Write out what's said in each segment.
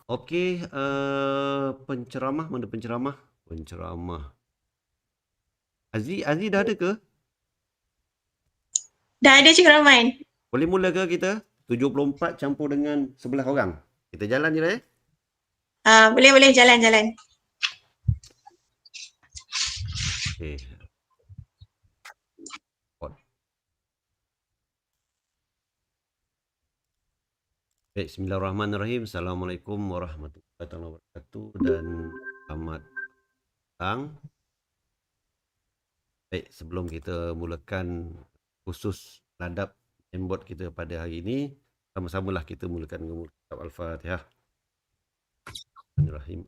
Okey, penceramah, mana penceramah? Penceramah. Azli dah ada ke? Dah ada Cikgu Rahman. Boleh mula ke kita? 74 campur dengan 11 orang. Kita jalan je lah Boleh jalan-jalan. Okey. Baik, bismillahirrahmanirrahim. Assalamualaikum warahmatullahi wabarakatuh dan selamat petang. Baik, sebelum kita mulakan khusus ladap Jamboard kita pada hari ini, sama-samalah kita mulakan dengan kitab Al-Fatihah. Bismillahirrahmanirrahim.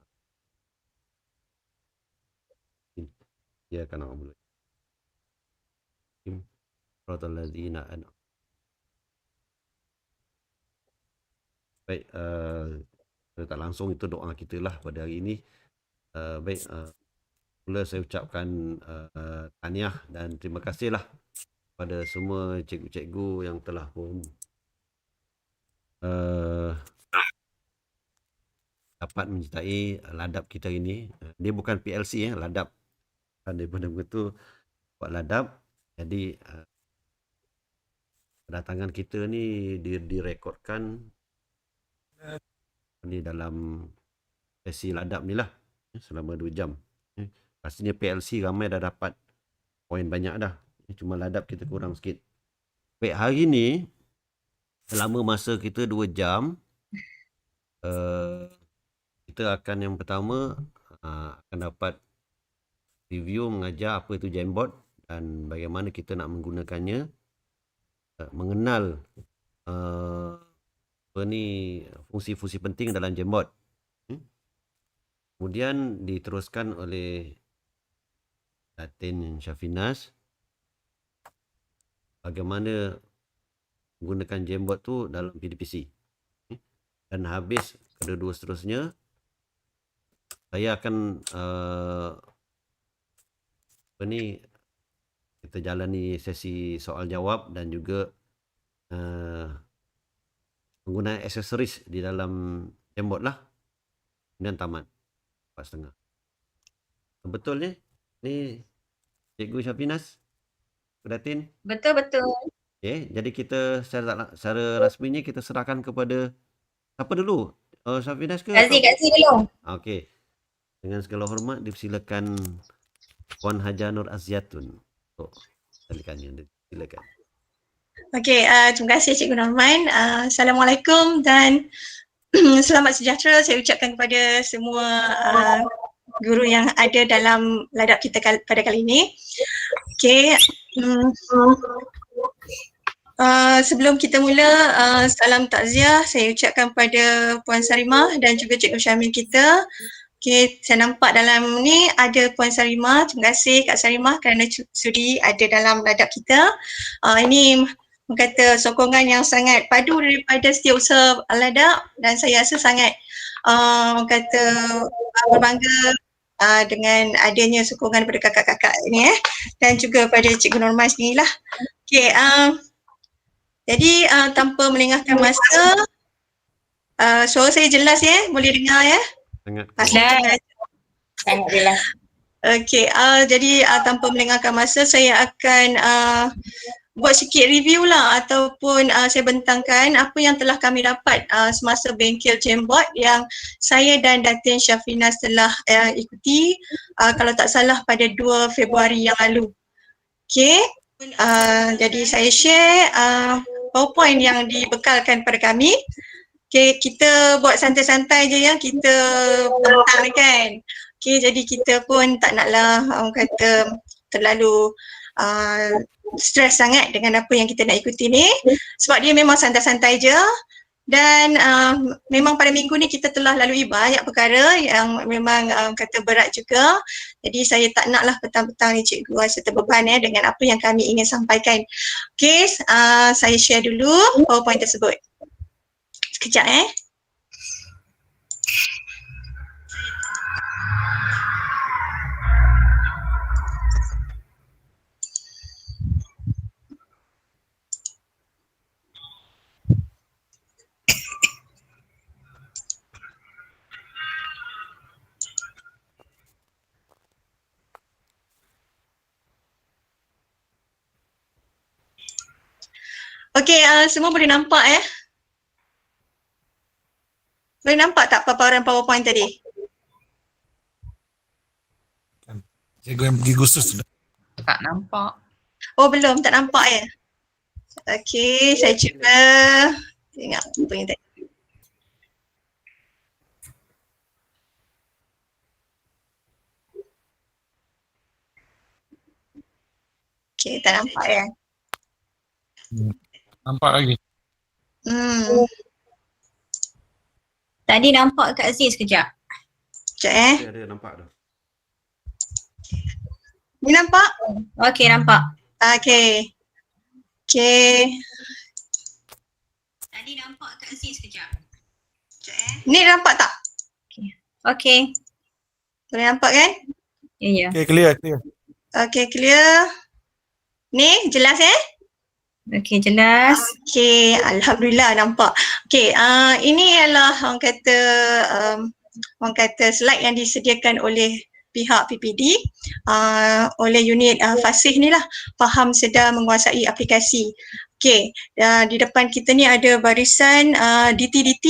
Ya kana na'budu. Siratal ladzina an'amta. Baik, tak langsung itu doa kita lah pada hari ini. Baik, mula saya ucapkan tahniah dan terima kasihlah pada semua cikgu-cikgu yang telah pun dapat menyertai ladap kita ini. Dia bukan PLC ladap. Dia betul-betul buat ladap. Jadi kedatangan kita ni direkodkan ni dalam sesi ladap ni lah selama 2 jam. Pastinya PLC ramai dah dapat poin banyak dah. Cuma ladap kita kurang sikit. Baik, hari ni selama masa kita 2 jam kita akan yang pertama akan dapat review mengajar apa itu Jamboard dan bagaimana kita nak menggunakannya, mengenal fungsi-fungsi penting dalam Jamboard. Kemudian diteruskan oleh Datin Syafinas bagaimana menggunakan Jamboard tu dalam PDPC. Dan habis kedua-dua seterusnya saya akan kita jalani sesi soal jawab dan juga penggunaan aksesoris di dalam Jamboard lah. Kemudian tamat 4.30. Betul ni Cikgu Syafinas, Datin? Betul. Okay, jadi kita secara rasminya kita serahkan kepada siapa dulu? Syafinas ke? Kak Zee dulu. Okey. Dengan segala hormat dipersilakan Puan Haja Nur Aziatun. Silakan. Okey, terima kasih Cikgu Rahman. Assalamualaikum dan selamat sejahtera saya ucapkan kepada semua guru yang ada dalam ladap kita pada kali ini. Okey. Sebelum kita mula, salam takziah saya ucapkan pada Puan Sarimah dan juga Cikgu Syamil kita. Okay, saya nampak dalam ni ada Puan Sarimah. Terima kasih Kak Sarimah kerana sudi ada dalam ladap kita. Ini kata sokongan yang sangat padu daripada setiausaha ladap dan saya rasa sangat kata berbangga dengan adanya sokongan daripada kakak-kakak ni dan juga pada Cikgu Norman sendiri lah. Okay, jadi tanpa melengahkan masa, suara saya jelas boleh dengar Sangat jelas. Okey, jadi tanpa melengahkan masa saya akan buat sikit review lah ataupun saya bentangkan apa yang telah kami dapat semasa bengkel Jamboard yang saya dan Datin Syafinas telah ikuti kalau tak salah pada 2 Februari yang lalu. Okey, jadi saya share PowerPoint yang dibekalkan pada kami. Okay, kita buat santai-santai je kita bentang kan. Okay, jadi kita pun tak naklah kata terlalu stres sangat dengan apa yang kita nak ikuti ni. Sebab dia memang santai-santai je. Dan memang pada minggu ni kita telah lalui banyak perkara yang memang kata berat juga. Jadi saya tak naklah petang-petang ni cikgu rasa terbeban dengan apa yang kami ingin sampaikan. Okay, saya share dulu PowerPoint tersebut. Sekejap Okey, semua boleh nampak ya? Boleh nampak tak paparan PowerPoint tadi? Cikgu yang pergi khusus sudah. Tak nampak. Oh belum, tak nampak ya? Okey, saya cuba tengok apa yang tadi. Okey, tak nampak ya? Nampak lagi. Hmm, Tadi nampak Kak Aziz sekejap. sekejap Ada nampak dah. Ni nampak? Okey, nampak. Okey. Okey. Tadi nampak Kak Aziz sekejap. Ni nampak tak? Okey. Boleh nampak kan? Ya, ya. Okay, clear. Okey, clear. Ni jelas Okey, jelas. Okey, alhamdulillah nampak. Okey, ini ialah orang kata slide yang disediakan oleh pihak PPD oleh unit Fasih ni lah, faham sedar menguasai aplikasi. Okey, di depan kita ni ada barisan DT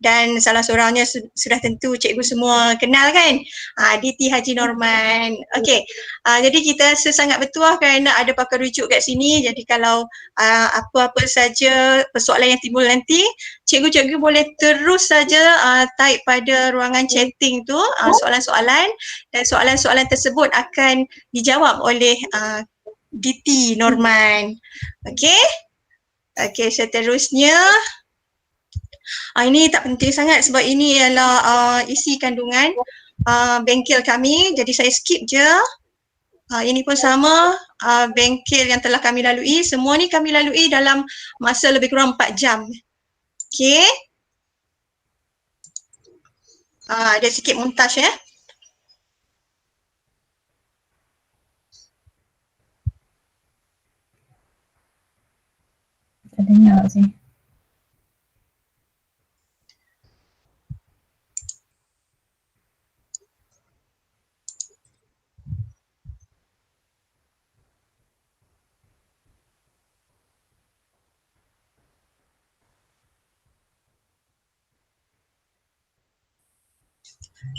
dan salah seorangnya sudah tentu cikgu semua kenal kan, DT Haji Norman. Okey, jadi kita rasa sangat bertuah kerana ada pakar rujuk kat sini. Jadi kalau apa-apa saja persoalan yang timbul nanti, cikgu-cikgu boleh terus saja type pada ruangan chatting tu soalan-soalan, dan soalan-soalan tersebut akan dijawab oleh DT Norman. Okey? Okey, seterusnya ini tak penting sangat sebab ini ialah isi kandungan bengkel kami, jadi saya skip je. Ini pun sama, bengkel yang telah kami lalui, semua ni kami lalui dalam masa lebih kurang 4 jam. Okey. Ada sikit montaj ya. Tak dengar sih.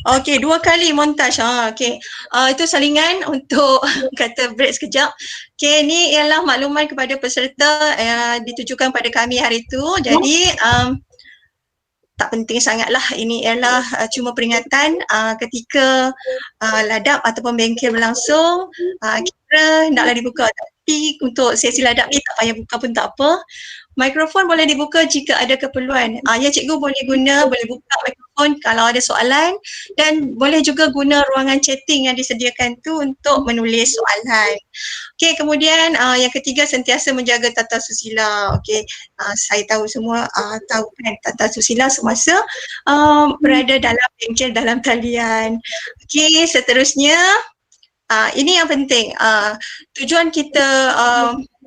Okey, 2 kali montaj. Okey. Itu salingan untuk kata break sekejap. Okey, ni ialah makluman kepada peserta ditujukan pada kami hari itu. Jadi tak penting sangatlah, ini ialah cuma peringatan ketika ladap ataupun bengkel berlangsung, kira naklah dibuka, tapi untuk sesi ladap ni tak payah buka pun tak apa. Mikrofon boleh dibuka jika ada keperluan. Ya, cikgu boleh buka mikrofon kalau ada soalan, dan boleh juga guna ruangan chatting yang disediakan tu untuk menulis soalan. Okey, kemudian yang ketiga, sentiasa menjaga tata susila. Okey, saya tahu semua tahu kan tata susila semasa berada dalam bengkel dalam talian. Okey, seterusnya ini yang penting. Tujuan kita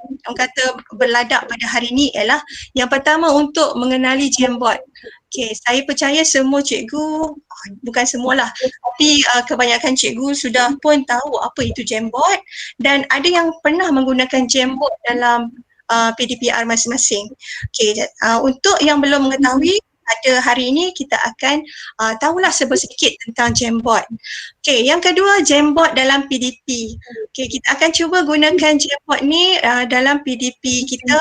orang kata berladap pada hari ini ialah yang pertama untuk mengenali Jamboard. Okey, saya percaya semua cikgu, bukan semualah, tapi kebanyakan cikgu sudah pun tahu apa itu Jamboard, dan ada yang pernah menggunakan Jamboard dalam PDPR masing-masing. Okey, untuk yang belum mengetahui, pada hari ini kita akan tahulah sedikit tentang Jamboard. Okey, yang kedua, Jamboard dalam PDP. Okey, kita akan cuba gunakan Jamboard ni dalam PDP kita,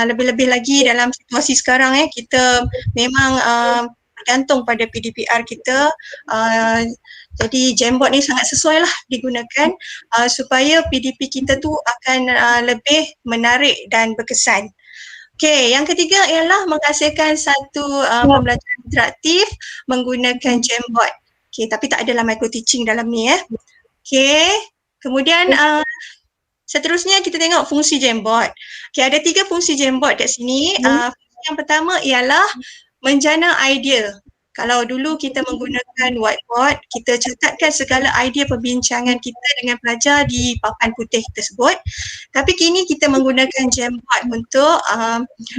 lebih-lebih lagi dalam situasi sekarang kita memang bergantung pada PDPR kita. Jadi Jamboard ni sangat sesuai lah digunakan supaya PDP kita tu akan lebih menarik dan berkesan. Okey, yang ketiga ialah menghasilkan satu pembelajaran interaktif menggunakan Jamboard. Okey, tapi tak adalah micro teaching dalam ni Okey, kemudian seterusnya kita tengok fungsi Jamboard. Okey, ada 3 fungsi Jamboard kat sini. Fungsi yang pertama ialah menjana idea. Kalau dulu kita menggunakan whiteboard, kita catatkan segala idea perbincangan kita dengan pelajar di papan putih tersebut. Tapi kini kita menggunakan Jamboard untuk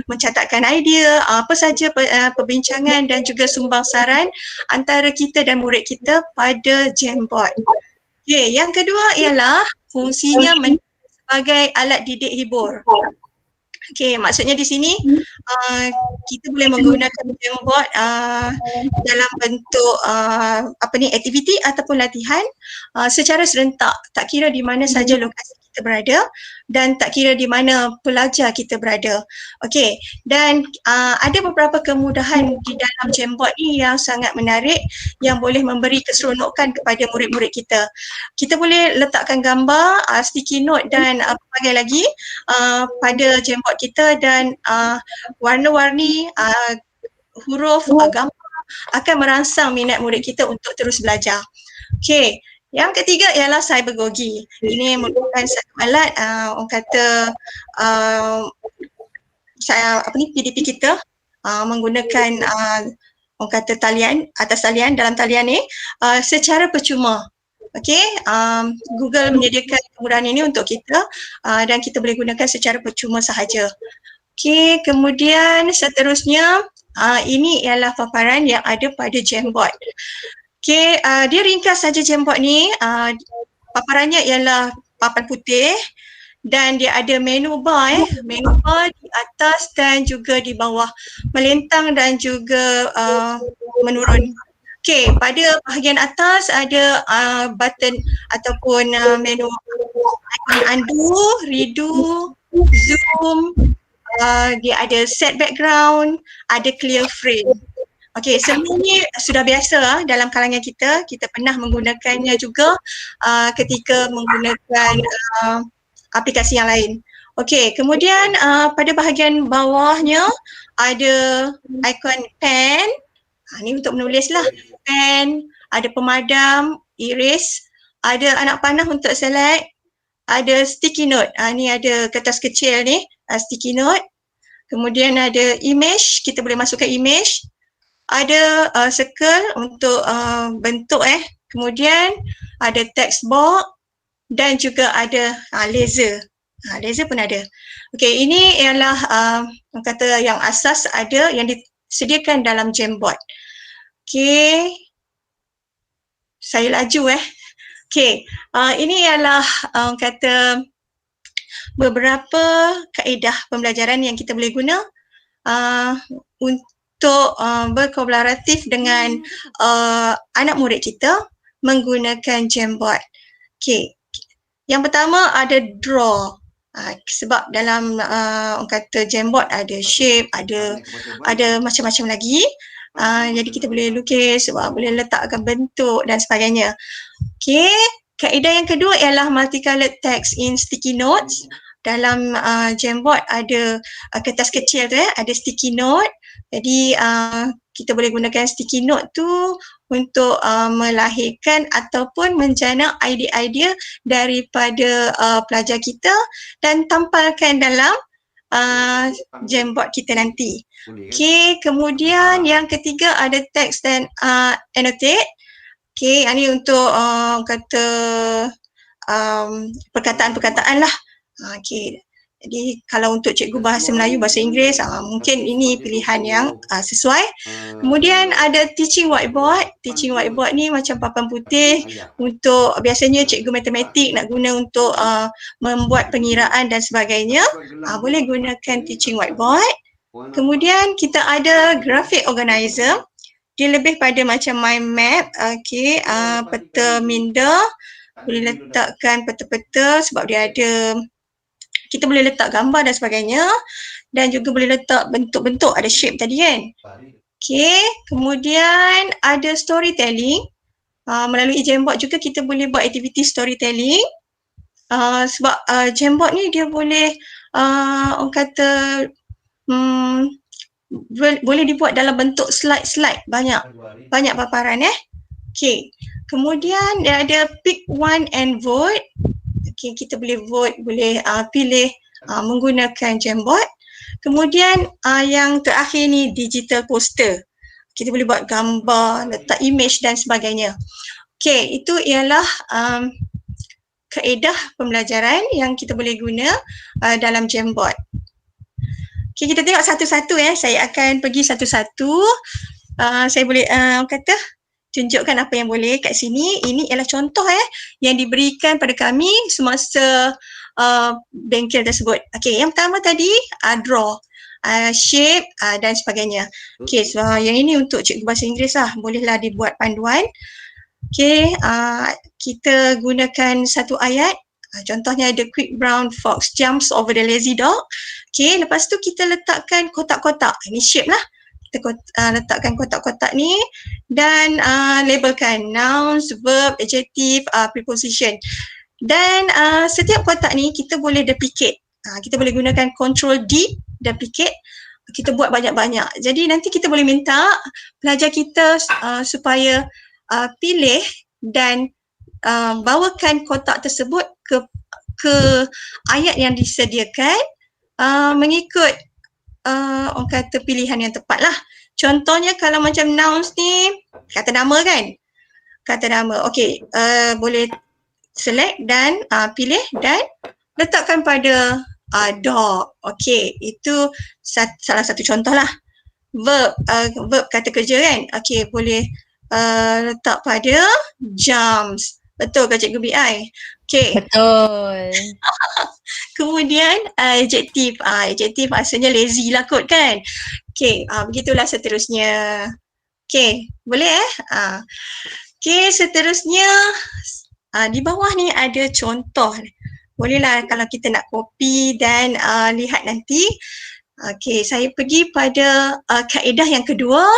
mencatatkan idea, apa saja perbincangan dan juga sumbang saran antara kita dan murid kita pada Jamboard. Okey, yang kedua ialah fungsinya sebagai alat didik hibur. Okey, maksudnya di sini kita boleh menggunakan Jamboard dalam bentuk aktiviti ataupun latihan secara serentak, tak kira di mana saja lokasi kita berada dan tak kira di mana pelajar kita berada. Okey, dan ada beberapa kemudahan di dalam Jamboard ni yang sangat menarik yang boleh memberi keseronokan kepada murid-murid kita. Kita boleh letakkan gambar, sticky note dan pelbagai lagi pada Jamboard kita dan warna-warni huruf, gambar akan merangsang minat murid kita untuk terus belajar. Okey, yang ketiga ialah cybergogi. Ini merupakan satu alat orang kata PDP kita menggunakan orang kata talian, atas talian, dalam talian ni secara percuma. Okey, Google menyediakan kemudahan ini untuk kita dan kita boleh gunakan secara percuma sahaja. Okey, kemudian seterusnya ini ialah paparan yang ada pada Jamboard. Okey, dia ringkas saja Jamboard ni. Paparannya ialah papan putih dan dia ada menu bar menu bar di atas dan juga di bawah, melintang dan juga menurun. Okey, pada bahagian atas ada button ataupun menu icon undo, redo, zoom, dia ada set background, ada clear frame. Okey, semua ni sudah biasa dalam kalangan kita. Kita pernah menggunakannya juga ketika menggunakan aplikasi yang lain. Okey, kemudian pada bahagian bawahnya ada ikon pen. Ni untuk menulis lah. Pen, ada pemadam, erase, ada anak panah untuk select, ada sticky note. Ni ada kertas kecil ni, sticky note. Kemudian ada image, kita boleh masukkan image. Ada circle untuk bentuk Kemudian ada text box dan juga ada laser. Laser pun ada. Okey, ini ialah orang kata yang asas ada yang disediakan dalam Jamboard. Okey. Saya laju Okey, ini ialah orang kata beberapa kaedah pembelajaran yang kita boleh guna untuk berkolaboratif dengan anak murid kita menggunakan Jamboard. Okey. Yang pertama ada draw. Sebab dalam orang kata Jamboard ada shape, ada macam-macam lagi. Jadi kita boleh lukis, boleh letakkan bentuk dan sebagainya. Okey, kaedah yang kedua ialah multicolored text in sticky notes. Dalam Jamboard ada kertas kecil tu ada sticky note. Jadi kita boleh gunakan sticky note tu untuk melahirkan ataupun menjana idea-idea daripada pelajar kita dan tampalkan dalam Jamboard kita nanti. Okey, kemudian yang ketiga ada text dan annotate. Okey, ini untuk kata perkataan-perkataan lah. Okey. Jadi kalau untuk cikgu bahasa Melayu, bahasa Inggeris, mungkin ini pilihan yang sesuai. Kemudian ada teaching whiteboard. Teaching whiteboard ni macam papan putih untuk biasanya cikgu matematik nak guna untuk membuat pengiraan dan sebagainya. Boleh gunakan teaching whiteboard. Kemudian kita ada graphic organizer. Dia lebih pada macam mind map. Okey, peta minda. Boleh letakkan peta-peta sebab dia ada, kita boleh letak gambar dan sebagainya dan juga boleh letak bentuk-bentuk, ada shape tadi kan. Okey, kemudian ada storytelling. Melalui Jamboard juga kita boleh buat aktiviti storytelling. Sebab Jamboard ni dia boleh orang kata boleh dibuat dalam bentuk slide-slide, banyak paparan Okey, kemudian dia ada pick one and vote. Okay, kita boleh vote, boleh pilih menggunakan Jamboard. Kemudian yang terakhir ni digital poster. Kita boleh buat gambar, letak image dan sebagainya. Okay, itu ialah kaedah pembelajaran yang kita boleh guna dalam Jamboard. Okay, kita tengok satu-satu Saya akan pergi satu-satu. Saya boleh kata tunjukkan apa yang boleh kat sini. Ini ialah contoh yang diberikan pada kami semasa bengkel tersebut. Okey, yang pertama tadi draw, shape dan sebagainya. Okey, so yang ini untuk cikgu bahasa Inggeris lah, bolehlah dibuat panduan. Okey, kita gunakan satu ayat. Contohnya the quick brown fox jumps over the lazy dog. Okey, lepas tu kita letakkan kotak-kotak. Ini shape lah. Kita letakkan kotak-kotak ni dan labelkan nouns, verb, adjective, preposition. Dan setiap kotak ni kita boleh duplicate. Kita boleh gunakan Ctrl D, duplicate. Kita buat banyak-banyak. Jadi nanti kita boleh minta pelajar kita supaya pilih dan bawakan kotak tersebut ke ayat yang disediakan mengikut orang kata pilihan yang tepat lah. Contohnya kalau macam nouns ni, kata nama kan? Kata nama. Okey, boleh select dan pilih dan letakkan pada dog. Okey, itu salah satu contoh lah. Verb kata kerja kan? Okey, boleh letak pada jumps. Betul ke Cikgu BI? Okey. Betul. Kemudian adjektif. Adjektif maksudnya lazy lah kot kan? Okey, begitulah seterusnya. Okey, boleh Okey, seterusnya di bawah ni ada contoh. Bolehlah kalau kita nak copy dan lihat nanti. Okey, saya pergi pada kaedah yang kedua.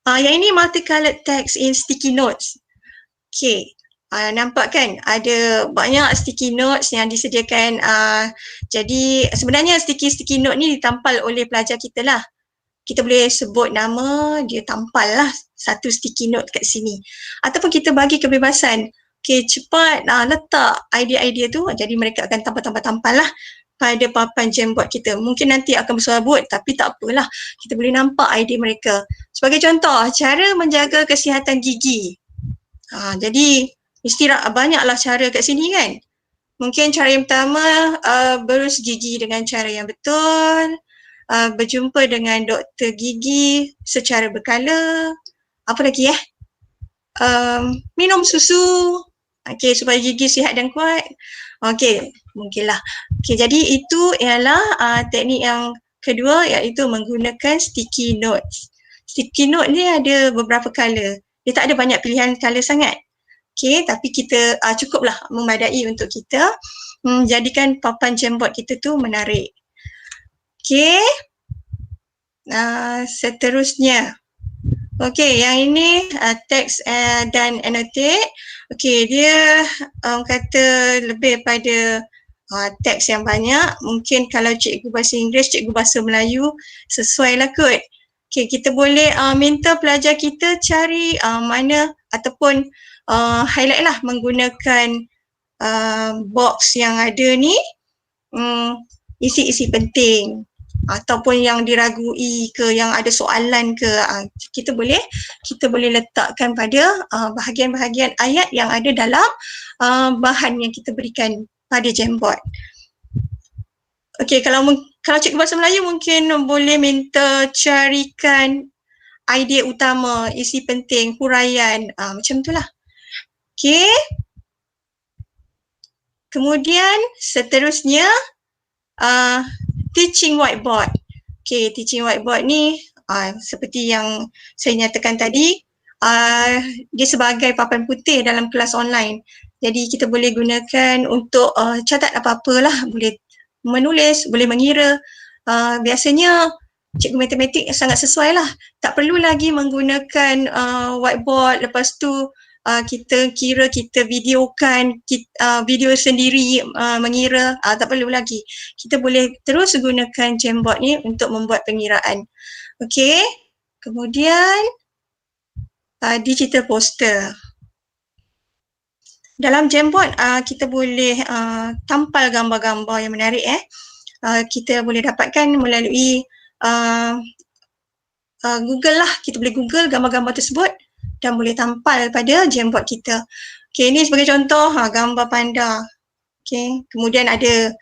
Yang ini multicolored text in sticky notes. Okey, nampak kan ada banyak sticky notes yang disediakan. Jadi sebenarnya sticky note ni ditampal oleh pelajar kita lah. Kita boleh sebut nama, dia tampal lah satu sticky note kat sini. Ataupun kita bagi kebebasan. Okey, cepat letak idea-idea tu, jadi mereka akan tampal lah pada papan Jamboard kita. Mungkin nanti akan berserabut tapi tak apalah. Kita boleh nampak idea mereka. Sebagai contoh, cara menjaga kesihatan gigi. Jadi mesti banyaklah cara kat sini kan. Mungkin cara yang pertama berus gigi dengan cara yang betul, berjumpa dengan doktor gigi secara berkala. Apa lagi minum susu. Okey, supaya gigi sihat dan kuat. Okey, mungkinlah. Okey, jadi itu ialah teknik yang kedua, iaitu menggunakan sticky notes. Sticky note ni ada beberapa color. Dia tak ada banyak pilihan color sangat. Okey, tapi kita cukuplah memadai untuk kita menjadikan papan Jamboard kita tu menarik. Okey. Seterusnya. Okey, yang ini teks dan annotate. Okey, dia kata lebih pada teks yang banyak. Mungkin kalau cikgu bahasa Inggeris, cikgu bahasa Melayu sesuai lah kot. Okey, kita boleh minta pelajar kita cari mana ataupun highlight lah menggunakan box yang ada ni, isi-isi penting ataupun yang diragui ke, yang ada soalan ke, kita boleh letakkan pada bahagian-bahagian ayat yang ada dalam bahan yang kita berikan pada Jamboard. Okey, kalau cikgu bahasa Melayu mungkin boleh minta carikan idea utama, isi penting, huraian, macam itulah. Okey. Kemudian seterusnya teaching whiteboard. Okey, teaching whiteboard ni seperti yang saya nyatakan tadi, dia sebagai papan putih dalam kelas online. Jadi kita boleh gunakan untuk catat apa-apalah, boleh menulis, boleh mengira. Biasanya cikgu matematik sangat sesuai lah. Tak perlu lagi menggunakan whiteboard, lepas tu kita kira, kita videokan, video sendiri mengira, tak perlu lagi. Kita boleh terus gunakan Jamboard ni untuk membuat pengiraan. Okey, kemudian digital poster. Dalam Jamboard kita boleh tampal gambar-gambar yang menarik. Kita boleh dapatkan melalui Google lah. Kita boleh Google gambar-gambar tersebut dan boleh tampal pada Jamboard kita. Okey, ini sebagai contoh gambar panda. Okey, kemudian ada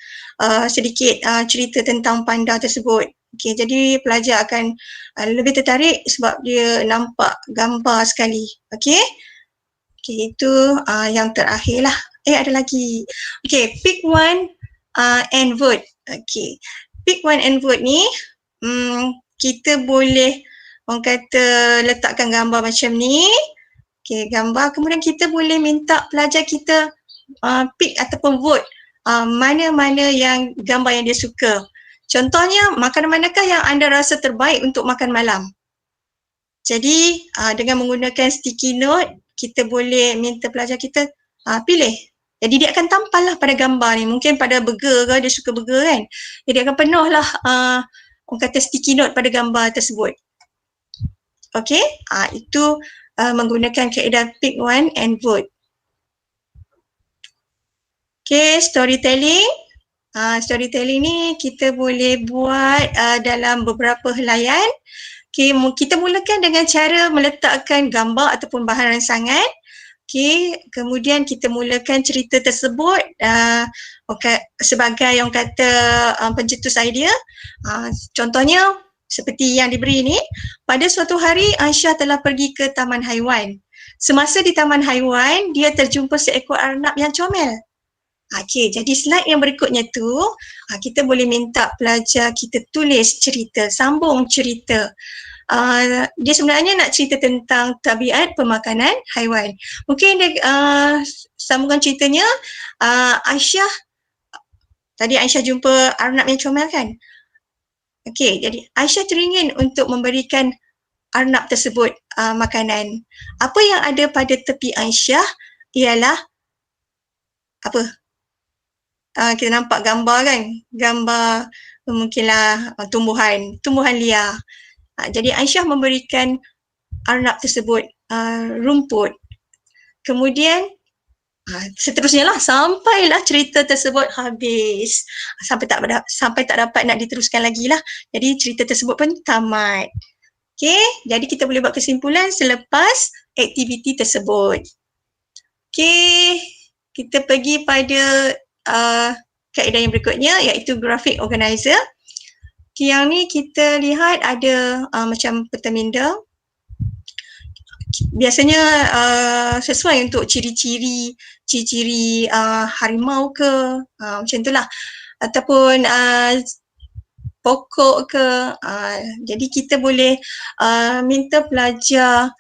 sedikit cerita tentang panda tersebut. Okey, jadi pelajar akan lebih tertarik sebab dia nampak gambar sekali. Okey. Okey, itu yang terakhir lah. Ada lagi. Okay, pick one and vote. Okay, pick one and vote ni kita boleh orang kata letakkan gambar macam ni. Okay, gambar. Kemudian kita boleh minta pelajar kita pick ataupun vote mana-mana yang gambar yang dia suka. Contohnya, makanan manakah yang anda rasa terbaik untuk makan malam? Jadi, dengan menggunakan sticky note, kita boleh minta pelajar kita pilih. Jadi dia akan tampal lah pada gambar ni. Mungkin pada burger ke, dia suka burger kan. Jadi akan penuh lah orang kata sticky note pada gambar tersebut. Okay, itu menggunakan kaedah pick one and vote. Okay, storytelling. Storytelling ni kita boleh buat dalam beberapa helaian. Okay, kita mulakan dengan cara meletakkan gambar ataupun bahan rangsangan. Okay, kemudian kita mulakan cerita tersebut sebagai yang kata pencetus idea. Contohnya seperti yang diberi ni, pada suatu hari Aisyah telah pergi ke taman haiwan. Semasa di taman haiwan, dia terjumpa seekor arnab yang comel. Okay, jadi slide yang berikutnya tu, kita boleh minta pelajar kita tulis cerita, sambung cerita. Dia sebenarnya nak cerita tentang tabiat pemakanan haiwan. Mungkin dia sambungan ceritanya, tadi Aisyah jumpa arnab yang comel kan? Okey, jadi Aisyah teringin untuk memberikan arnab tersebut makanan. Apa yang ada pada tepi Aisyah ialah apa? Kita nampak gambar kan? Gambar mungkinlah tumbuhan liar. Jadi Aisyah memberikan arnab tersebut rumput. Kemudian seterusnya lah sampailah cerita tersebut habis. Sampai tak dapat nak diteruskan lagi lah. Jadi cerita tersebut pun tamat. Okay, jadi kita boleh buat kesimpulan selepas aktiviti tersebut. Okay, kita pergi pada kaedah yang berikutnya iaitu graphic organizer. Okay, yang ni kita lihat ada macam peta minda. Biasanya sesuai untuk ciri-ciri harimau ke, macam itulah. Ataupun pokok ke. Jadi kita boleh minta pelajar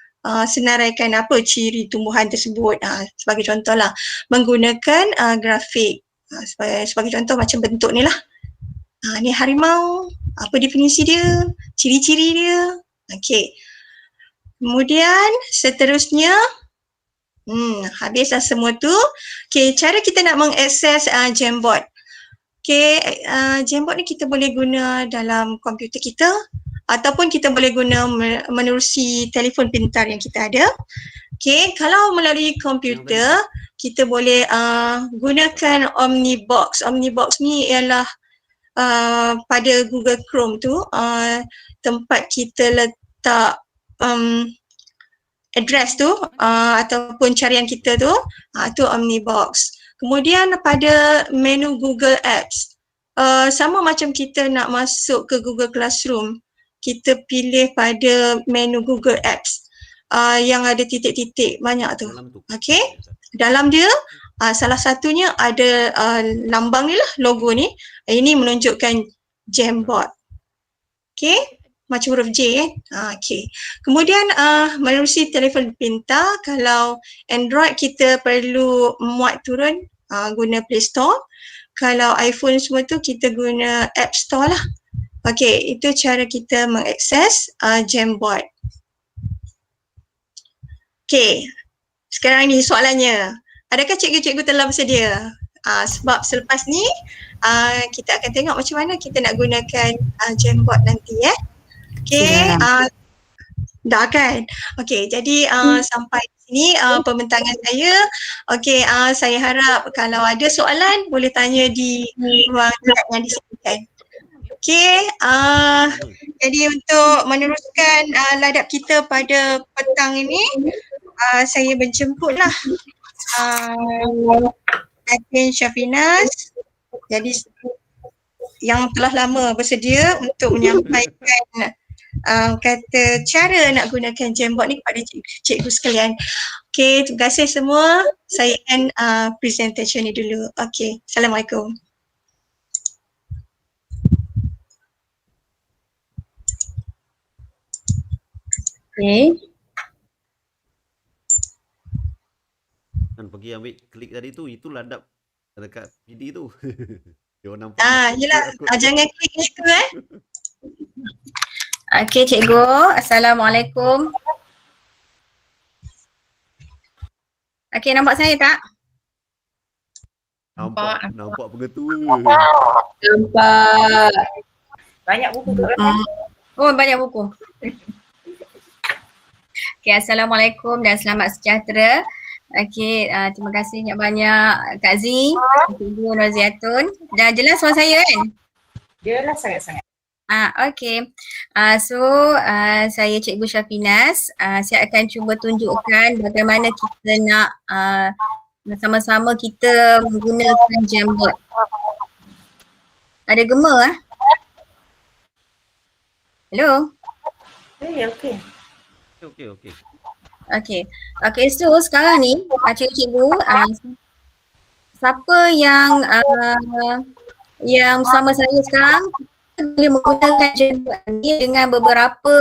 senaraikan apa ciri tumbuhan tersebut. Sebagai contohlah, menggunakan grafik. Sebagai contoh macam bentuk ni lah. Ni harimau, apa definisi dia, ciri-ciri dia. Okay. Kemudian seterusnya, habislah semua tu. Okay, cara kita nak mengakses Jamboard. Okay, Jamboard ni kita boleh guna dalam komputer kita ataupun kita boleh guna menerusi telefon pintar yang kita ada. Okay, kalau melalui komputer, kita boleh gunakan Omnibox. Omnibox ni ialah pada Google Chrome tu tempat kita letak address tu ataupun carian kita tu, tu Omnibox. Kemudian pada menu Google Apps, sama macam kita nak masuk ke Google Classroom, kita pilih pada menu Google Apps yang ada titik-titik banyak tu. Okay, dalam dia salah satunya ada lambang ni lah, logo ni. Ini menunjukkan Jamboard. Okay, macam huruf J okay. Kemudian menerusi telefon pintar, kalau Android kita perlu muat turun guna Play Store. Kalau iPhone semua tu kita guna App Store lah. Okay, itu cara kita mengakses Jamboard. Okay, sekarang ni soalannya. Adakah cikgu-cikgu telah bersedia? Sebab selepas ni kita akan tengok macam mana kita nak gunakan Jamboard nanti Okay, dah kan? Okay, jadi sampai sini pembentangan saya. Okay, saya harap kalau ada soalan boleh tanya di ruang chat yang disediakan. Okay, jadi untuk meneruskan ladap kita pada petang ini, saya menjemputlah Atin Syafinas, jadi yang telah lama bersedia untuk menyampaikan kata cara nak gunakan Jamboard ni kepada cikgu sekalian. Okey, terima kasih semua. Saya end presentation ni dulu. Okey, Assalamualaikum. Okay. Kan pergi ambil klik tadi tu, itu ladap dekat PD tu. Dia orang nampak. Yelah, jangan klik itu Okay, cikgu. Assalamualaikum. Okay, nampak saya tak? Nampak pengetua. Nampak. Banyak buku tu. Oh, banyak buku. Okay, Assalamualaikum dan selamat sejahtera. Okay, terima kasih banyak Kak Z, Cikgu Noziatun. Dah jelas suara saya kan? Jelas sangat-sangat. Okay. Saya Cikgu Syafinas. Saya akan cuba tunjukkan bagaimana kita nak sama-sama kita menggunakan Jamboard. Ada gema Hello? Okey. Okey. Okay, so sekarang ni cikgu siapa yang bersama saya sekarang boleh menggunakan Jamboard ni dengan beberapa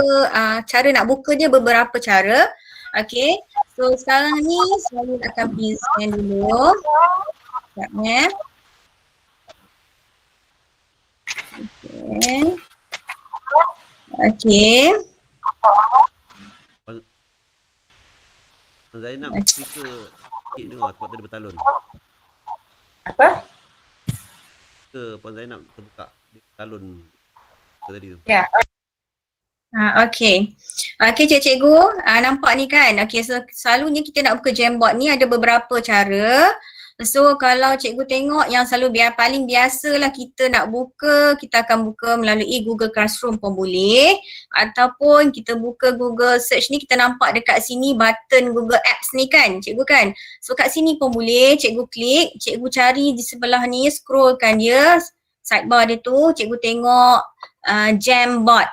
cara nak buka dia, beberapa cara. Okay, so sekarang ni saya akan present dulu. Sekejap ya. Okay. Zainab, speaker sikit dengar sebab tadi bertalun. Apa? Puan Zainab terbuka dia bertalun tadi tu. Ya. Okay. Okay, cikgu. Nampak ni kan? Okay, so selalunya kita nak buka Jamboard ni ada beberapa cara. So kalau cikgu tengok yang selalu paling biasalah kita nak buka, kita akan buka melalui Google Classroom pun boleh. Ataupun kita buka Google Search ni, kita nampak dekat sini button Google Apps ni kan cikgu kan. So kat sini pun boleh cikgu klik, cikgu cari di sebelah ni, scrollkan dia, sidebar dia tu, cikgu tengok Jamboard.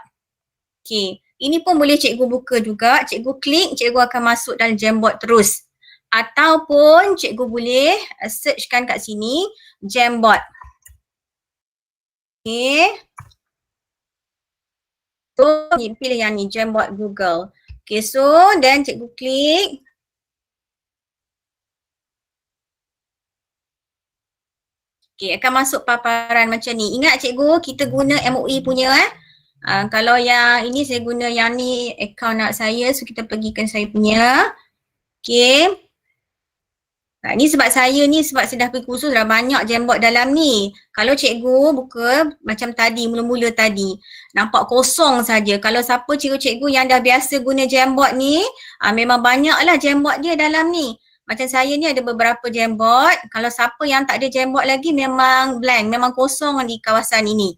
Okay, ini pun boleh cikgu buka juga, cikgu klik, cikgu akan masuk dalam Jamboard terus. Ataupun cikgu boleh searchkan kat sini Jamboard. Okay. So pilih yang ni, Jamboard Google. Okay, so then cikgu klik. Okay, akan masuk paparan macam ni. Ingat cikgu, kita guna MOE punya kalau yang ini saya guna yang ni account nak saya, so kita pergikan saya punya. Okay. Ni sebab saya dah pergi kursus, dah banyak Jamboard dalam ni. Kalau cikgu buka macam tadi, mula-mula tadi, nampak kosong saja. Kalau siapa cikgu-cikgu yang dah biasa guna Jamboard ni, memang banyaklah Jamboard dia dalam ni. Macam saya ni ada beberapa Jamboard. Kalau siapa yang tak ada Jamboard lagi memang blank, memang kosong di kawasan ini.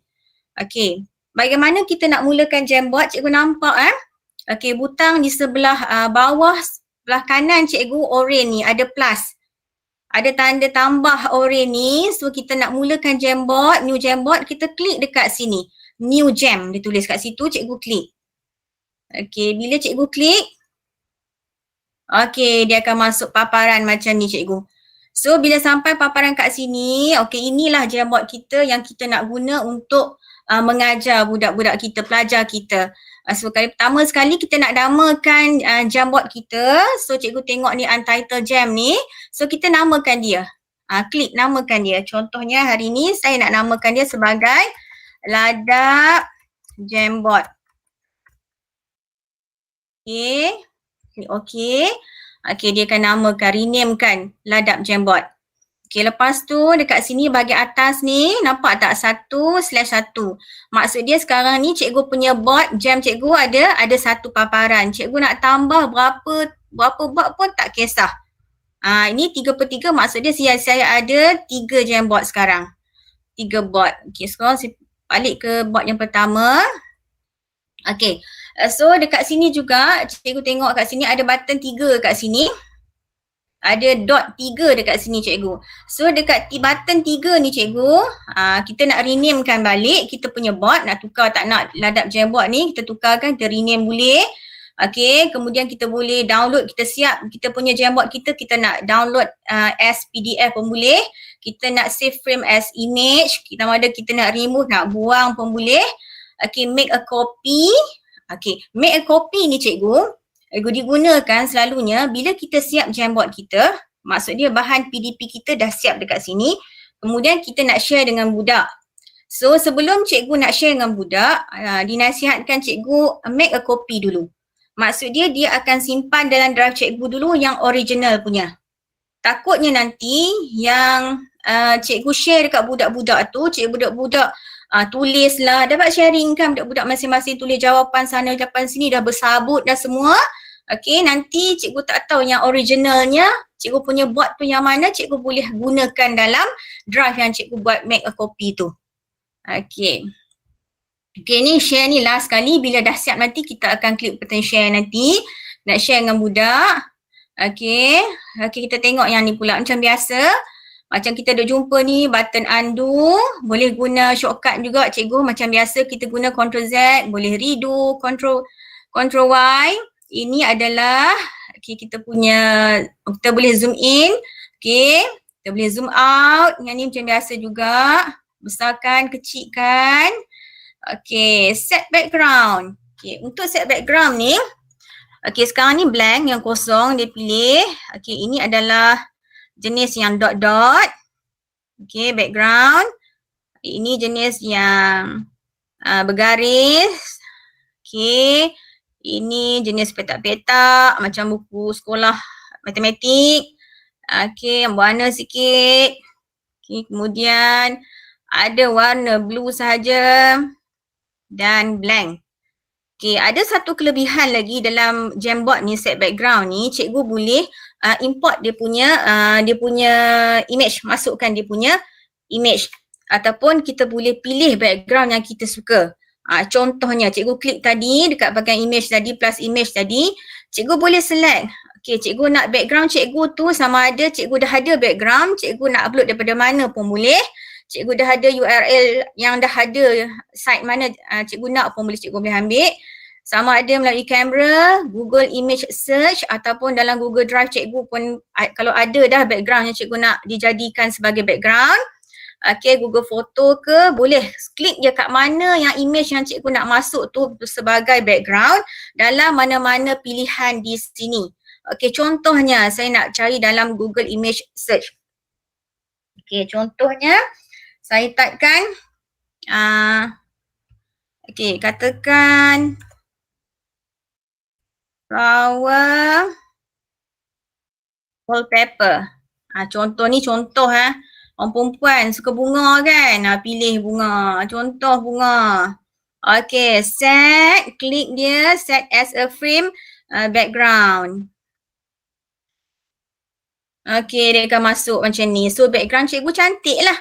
Okey. Bagaimana kita nak mulakan Jamboard? Cikgu nampak Okey, butang di sebelah bawah, sebelah kanan cikgu oren ni ada plus. Ada tanda tambah oren ni, so kita nak mulakan Jamboard, new Jamboard, kita klik dekat sini. New Jam, dia tulis kat situ, cikgu klik. Okey, bila cikgu klik, okey, dia akan masuk paparan macam ni cikgu. So bila sampai paparan kat sini, okey, inilah Jamboard kita yang kita nak guna untuk mengajar budak-budak kita, pelajar kita. So kali pertama sekali kita nak namakan Jamboard kita. So cikgu tengok ni Untitled Jam ni. So kita namakan dia. Klik namakan dia. Contohnya hari ni saya nak namakan dia sebagai Ladap Jamboard. Okay. Klik OK. Okay, dia akan namakan, rename kan Ladap Jamboard. Okay, lepas tu dekat sini bahagian atas ni nampak tak 1/1. Maksud dia sekarang ni cikgu punya board jam cikgu ada satu paparan. Cikgu nak tambah berapa board pun tak kisah. Ini 3/3, maksud dia saya ada 3 Jamboard sekarang. 3 board. Okay, sekarang saya balik ke board yang pertama. Okay, so dekat sini juga cikgu tengok kat sini ada button 3 kat sini. ada dot 3 dekat sini cikgu. So dekat button 3 ni cikgu, kita nak renamekan balik kita punya bot, nak tukar tak nak ladap Jamboard ni, kita tukarkan, kita rename boleh. Okay, kemudian kita boleh download, kita siap kita punya Jamboard kita nak download as PDF pun boleh. Kita nak save frame as image, sama ada kita nak remove, nak buang pun boleh. Okay, make a copy. Okay, make a copy ni cikgu digunakan selalunya bila kita siap Jamboard kita, maksud dia bahan PDP kita dah siap dekat sini, kemudian kita nak share dengan budak. So sebelum cikgu nak share dengan budak, dinasihatkan cikgu make a copy dulu. Maksud dia akan simpan dalam drive cikgu dulu yang original punya. Takutnya nanti yang cikgu share dekat budak-budak tu, budak-budak tulis lah, dapat sharing kan, budak-budak masing-masing tulis jawapan sana, jawapan sini, dah bersabut dah semua. Okay, nanti cikgu tak tahu yang originalnya, cikgu punya bot tu yang mana, cikgu boleh gunakan dalam drive yang cikgu buat make a copy tu. Okay. Okay, ni share ni last kali, bila dah siap nanti kita akan klik button share nanti, nak share dengan budak. Okay, kita tengok yang ni pula macam biasa. Macam kita dah jumpa ni button undo, boleh guna shortcut juga cikgu, macam biasa kita guna Ctrl Z, boleh redo, Ctrl Y. Ini adalah kita punya, kita boleh zoom in, kita boleh zoom out, yang ni macam biasa juga, besarkan, kecilkan. Set background. Untuk set background ni, sekarang ni blank, yang kosong dia pilih. Ini adalah jenis yang dot-dot. Background. Ini jenis yang bergaris. Ini jenis petak-petak macam buku sekolah matematik. Yang warna sikit. Kemudian ada warna blue sahaja dan blank. Ada satu kelebihan lagi dalam Jamboard ni, set background ni, cikgu boleh import dia punya image, masukkan dia punya image, ataupun kita boleh pilih background yang kita suka. Contohnya cikgu klik tadi dekat bahagian image tadi, plus image tadi, cikgu boleh select. Cikgu nak background cikgu tu sama ada cikgu dah ada background, cikgu nak upload daripada mana pun boleh. Cikgu dah ada URL yang dah ada site mana cikgu nak pun boleh, cikgu boleh ambil. Sama ada melalui kamera, Google Image Search, ataupun dalam Google Drive cikgu pun kalau ada dah background yang cikgu nak dijadikan sebagai background. Google Photo ke, boleh klik je kat mana yang image yang cikgu nak masuk tu sebagai background dalam mana-mana pilihan di sini. Contohnya saya nak cari dalam Google Image Search. Contohnya saya typekan katakan flower wallpaper. Contoh ni contoh orang perempuan suka bunga kan, pilih bunga, contoh bunga. Set, klik dia, set as a frame background. Dia akan masuk macam ni. So background cikgu cantik lah.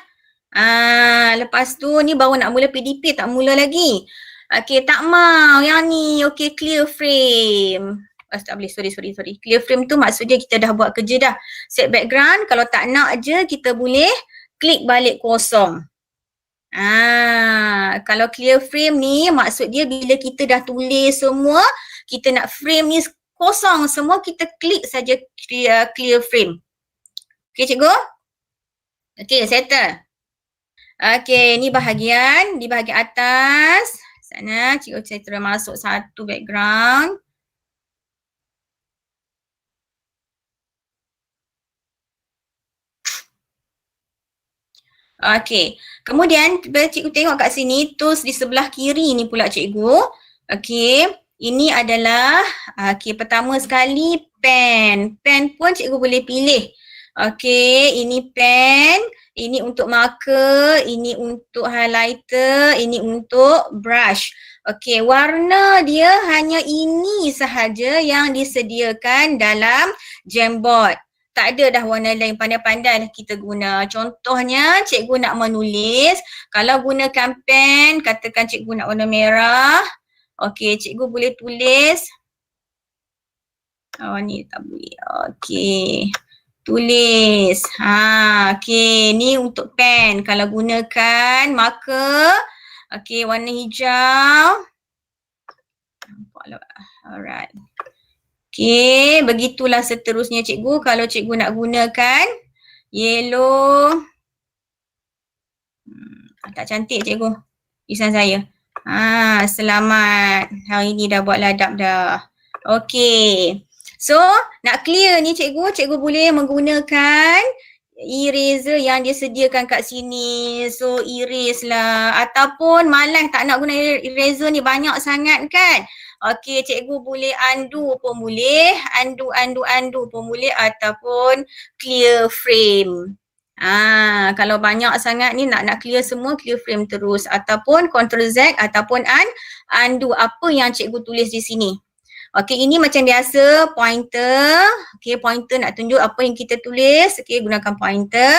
Lepas tu ni baru nak mula PDP, tak mula lagi. Tak mau yang ni, clear frame. Tak boleh, sorry. Clear frame tu maksud dia kita dah buat kerja dah. Set background, kalau tak nak je kita boleh klik balik kosong. Kalau clear frame ni maksud dia bila kita dah tulis semua, kita nak frame ni kosong semua, kita klik saja clear frame. Cikgu? Settle. Ni bahagian, di bahagian atas. Sana cikgu saya terus masuk satu background. Kemudian cikgu tengok kat sini, tools di sebelah kiri ni pula cikgu. Ini adalah pertama sekali pen. Pen pun cikgu boleh pilih. Ini pen, ini untuk marker, ini untuk highlighter, ini untuk brush. Warna dia hanya ini sahaja yang disediakan dalam Jamboard. Tak ada dah warna lain, pandai-pandai kita guna. Contohnya cikgu nak menulis, kalau gunakan pen, katakan cikgu nak warna merah. Cikgu boleh tulis. Ni tak boleh. Tulis. Okey, ni untuk pen. Kalau gunakan marker, okey, warna hijau. Nampaklah. Alright. Okey, begitulah seterusnya cikgu. Kalau cikgu nak gunakan yellow. Tak cantik cikgu. Tulisan saya. Selamat. Hari ni dah buat ladap dah. Okey. So, nak clear ni cikgu boleh menggunakan eraser yang dia sediakan kat sini. So, erase lah. Ataupun malas tak nak guna eraser ni banyak sangat kan. Okey, cikgu boleh undo pun boleh. Undo pun boleh ataupun clear frame. Kalau banyak sangat ni nak clear semua, clear frame terus. Ataupun Ctrl Z ataupun undo apa yang cikgu tulis di sini. Okey, ini macam biasa pointer. Okey, pointer nak tunjuk apa yang kita tulis. Okey, gunakan pointer.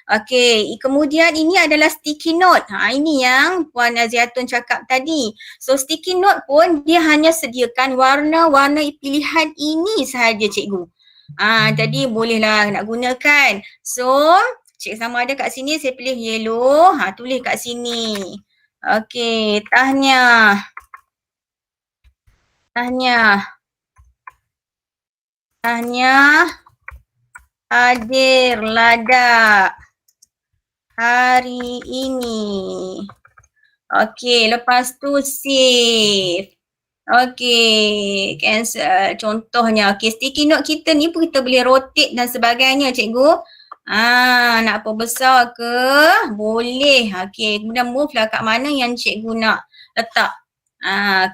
Okey, kemudian ini adalah sticky note. Ini yang Puan Aziatun cakap tadi. So, sticky note pun dia hanya sediakan warna-warna pilihan ini sahaja cikgu. Jadi bolehlah nak gunakan. So, cik sama ada kat sini saya pilih yellow. Tulis kat sini. Okey, tahniah. Hadir ladap hari ini. Okey, lepas tu save. Okey, cancel. Contohnya, okey, sticky note kita ni pun kita boleh rotate dan sebagainya cikgu. Nak perbesar ke? Boleh. Okey, kemudian move lah kat mana yang cikgu nak letak.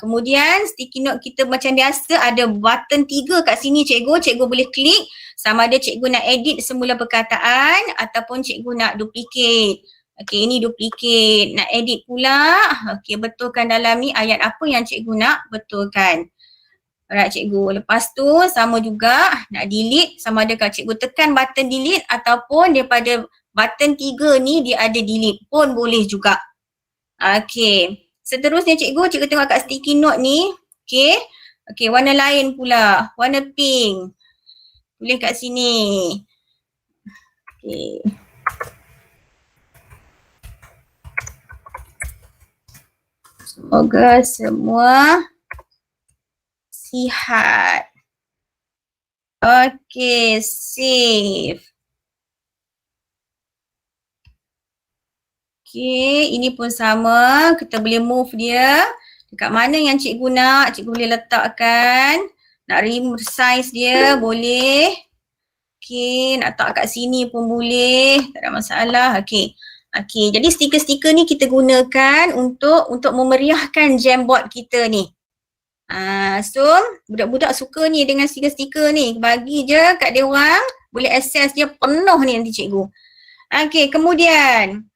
Kemudian sticky note kita macam biasa ada button 3 kat sini cikgu. Cikgu boleh klik sama ada cikgu nak edit semula perkataan ataupun cikgu nak duplicate. Okey, ini duplicate. Nak edit pula. Okey, betulkan dalam ni ayat apa yang cikgu nak betulkan. Alright cikgu. Lepas tu sama juga nak delete sama ada kalau cikgu tekan button delete ataupun daripada button 3 ni dia ada delete pun boleh juga. Okey. Seterusnya cikgu tengok kat sticky note ni. Okey. Okey, warna lain pula. Warna pink. Tulis kat sini. Okey. Semoga semua sihat. Okey, save. Okey, ini pun sama. Kita boleh move dia. Dekat mana yang cikgu nak, cikgu boleh letakkan. Nak resize dia, boleh. Okey, nak letak kat sini pun boleh. Tak ada masalah. Okey. Okey, jadi stiker-stiker ni kita gunakan untuk memeriahkan Jamboard kita ni. So, budak-budak suka ni dengan stiker-stiker ni. Bagi je kat dia orang, boleh access dia penuh ni nanti cikgu. Okey, kemudian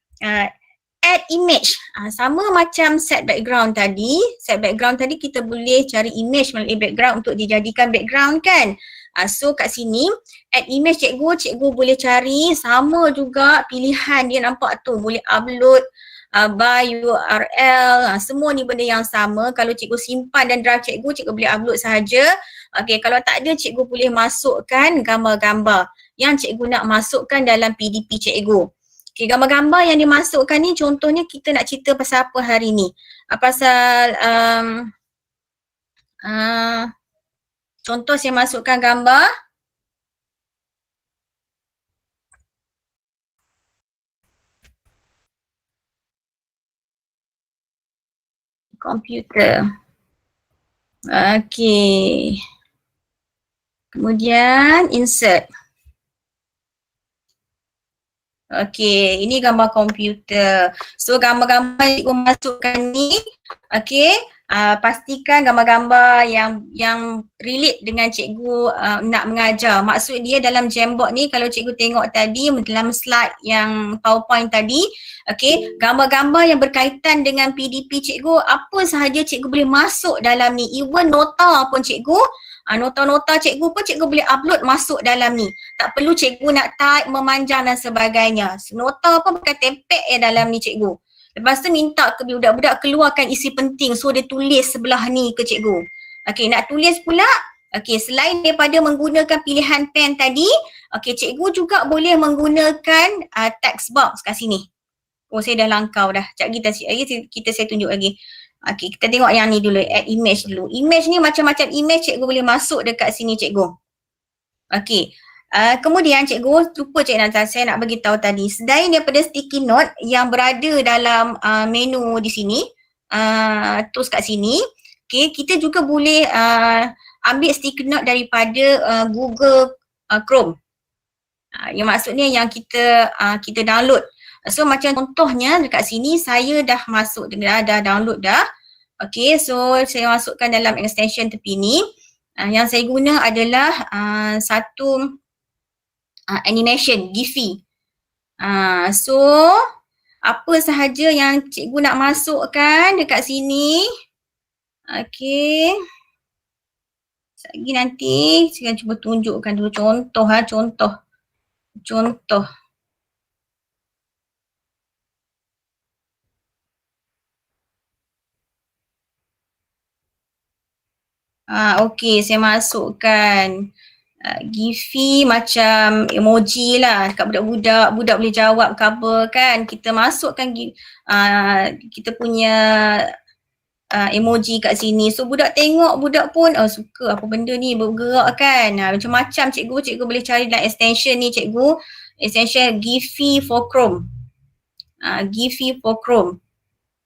add image. Sama macam set background tadi. Set background tadi kita boleh cari image melalui background untuk dijadikan background kan. So kat sini add image cikgu boleh cari sama juga pilihan dia nampak tu. Boleh upload by URL. Semua ni benda yang sama. Kalau cikgu simpan dan drive cikgu boleh upload sahaja. Okey, kalau tak ada cikgu boleh masukkan gambar-gambar yang cikgu nak masukkan dalam PDP cikgu. Okay, gambar-gambar yang dimasukkan ni contohnya kita nak cerita pasal apa hari ni. Pasal contoh saya masukkan gambar. Komputer. Okey. Kemudian insert. Okey, ini gambar komputer. So gambar-gambar yang cikgu masukkan ni, okey, pastikan gambar-gambar yang relate dengan cikgu nak mengajar. Maksud dia dalam Jamboard ni kalau cikgu tengok tadi dalam slide yang PowerPoint tadi, okey, gambar-gambar yang berkaitan dengan PDP cikgu, apa sahaja cikgu boleh masuk dalam ni. Even nota pun cikgu, nota-nota cikgu pun cikgu boleh upload masuk dalam ni. Tak perlu cikgu nak type, memanjang dan sebagainya. Nota pun pakai tempek dalam ni cikgu. Lepas tu minta ke budak-budak keluarkan isi penting. So dia tulis sebelah ni ke cikgu. Okey, nak tulis pula Okey, selain daripada menggunakan pilihan pen tadi, okey, cikgu juga boleh menggunakan text box kat sini. Oh, saya dah langkau dah. Sekejap saya tunjuk lagi. Okey, kita tengok yang ni dulu, add image dulu. Image ni macam-macam image cikgu boleh masuk dekat sini cikgu. Okey. Kemudian cikgu lupa saya nak bagi tahu tadi, selain daripada sticky note yang berada dalam menu di sini, terus kat sini, okey, kita juga boleh ambil sticky note daripada Google Chrome. Yang maksudnya yang kita download. So macam contohnya dekat sini saya dah masuk dah download dah. Okey, so saya masukkan dalam extension tepi ni. Yang saya guna adalah satu animation Giphy. So apa sahaja yang cikgu nak masukkan dekat sini. Okey. Lagi nanti saya cuba tunjukkan dulu contoh. Okey, saya masukkan Giphy macam emoji lah dekat budak-budak. Budak boleh jawab ke apa kan. Kita masukkan kita punya emoji kat sini. So budak tengok, budak pun suka apa benda ni bergerak kan. Macam-macam cikgu boleh cari dalam extension ni cikgu. Extension Giphy for Chrome. Giphy for Chrome.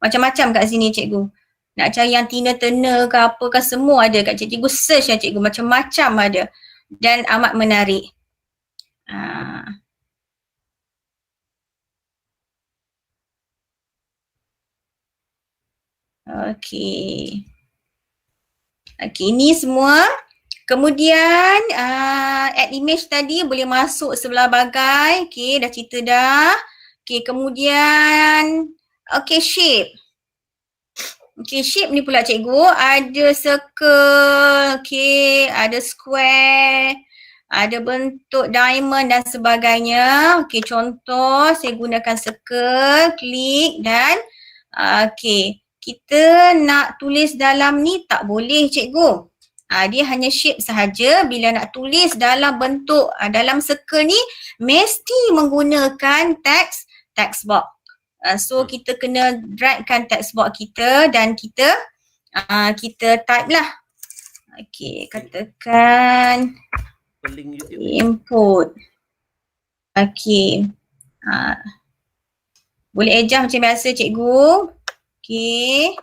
Macam-macam kat sini cikgu. Nak cari yang Tina Turner ke apa ke semua ada kat cikgu. Search lah cikgu, macam-macam ada. Dan amat menarik. Okey, ini semua. Kemudian add image tadi boleh masuk sebelah bagai. Okey, dah cerita dah. Okey, kemudian shape. Okey, shape ni pula cikgu ada circle, okey, ada square, ada bentuk diamond dan sebagainya. Okey, contoh saya gunakan circle, klik dan okey, kita nak tulis dalam ni tak boleh cikgu. Dia hanya shape sahaja. Bila nak tulis dalam bentuk dalam circle ni mesti menggunakan text box. So kita kena dragkan text box kita dan kita type lah. Okey, katakan input. Okey. Boleh ejah macam biasa cikgu. Okey.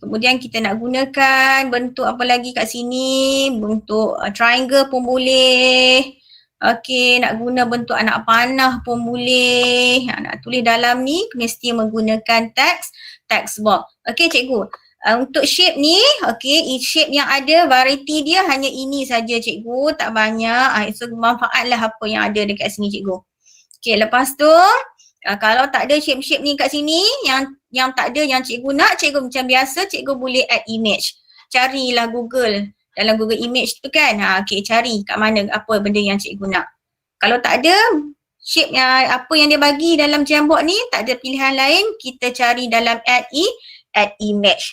Kemudian kita nak gunakan bentuk apa lagi kat sini, bentuk triangle pun boleh. Okey, nak guna bentuk anak panah pun boleh. Nak tulis dalam ni mesti menggunakan text box. Okey cikgu. Untuk shape ni, okey, shape yang ada variety dia hanya ini saja cikgu, tak banyak. So manfaatlah apa yang ada dekat sini cikgu. Okey, lepas tu kalau tak ada shape-shape ni kat sini, yang tak ada yang cikgu nak, cikgu macam biasa, cikgu boleh add image. Carilah Google, dalam Google Image tu kan, okey, cari kat mana apa benda yang cikgu nak. Kalau tak ada shape apa yang dia bagi dalam Jamboard ni, tak ada pilihan lain, kita cari dalam add image.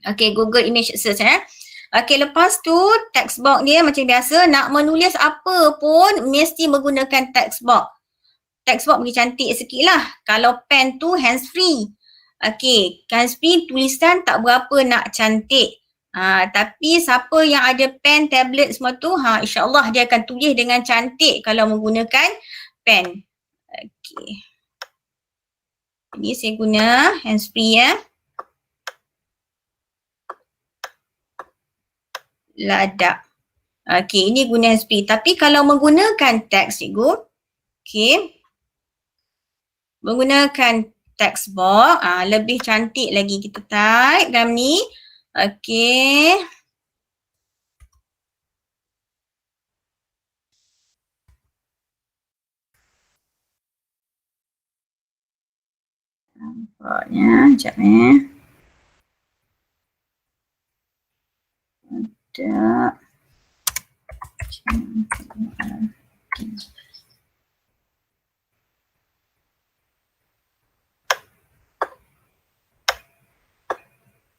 Okey, Google Image Search Okey, lepas tu text box dia macam biasa, nak menulis apa pun mesti menggunakan text box. Text box bagi cantik sikit lah. Kalau pen tu hands free. Okey, hands free tulisan tak berapa nak cantik. Tapi siapa yang ada pen, tablet semua tu, insyaAllah dia akan tulis dengan cantik kalau menggunakan pen. Okey. Ini saya guna hands free Ladak. Okey, ini guna hands free. Tapi kalau menggunakan teks cikgu, okey, menggunakan text box, lebih cantik lagi kita type dalam ni. Okey. Nampaknya, sekejap Ada.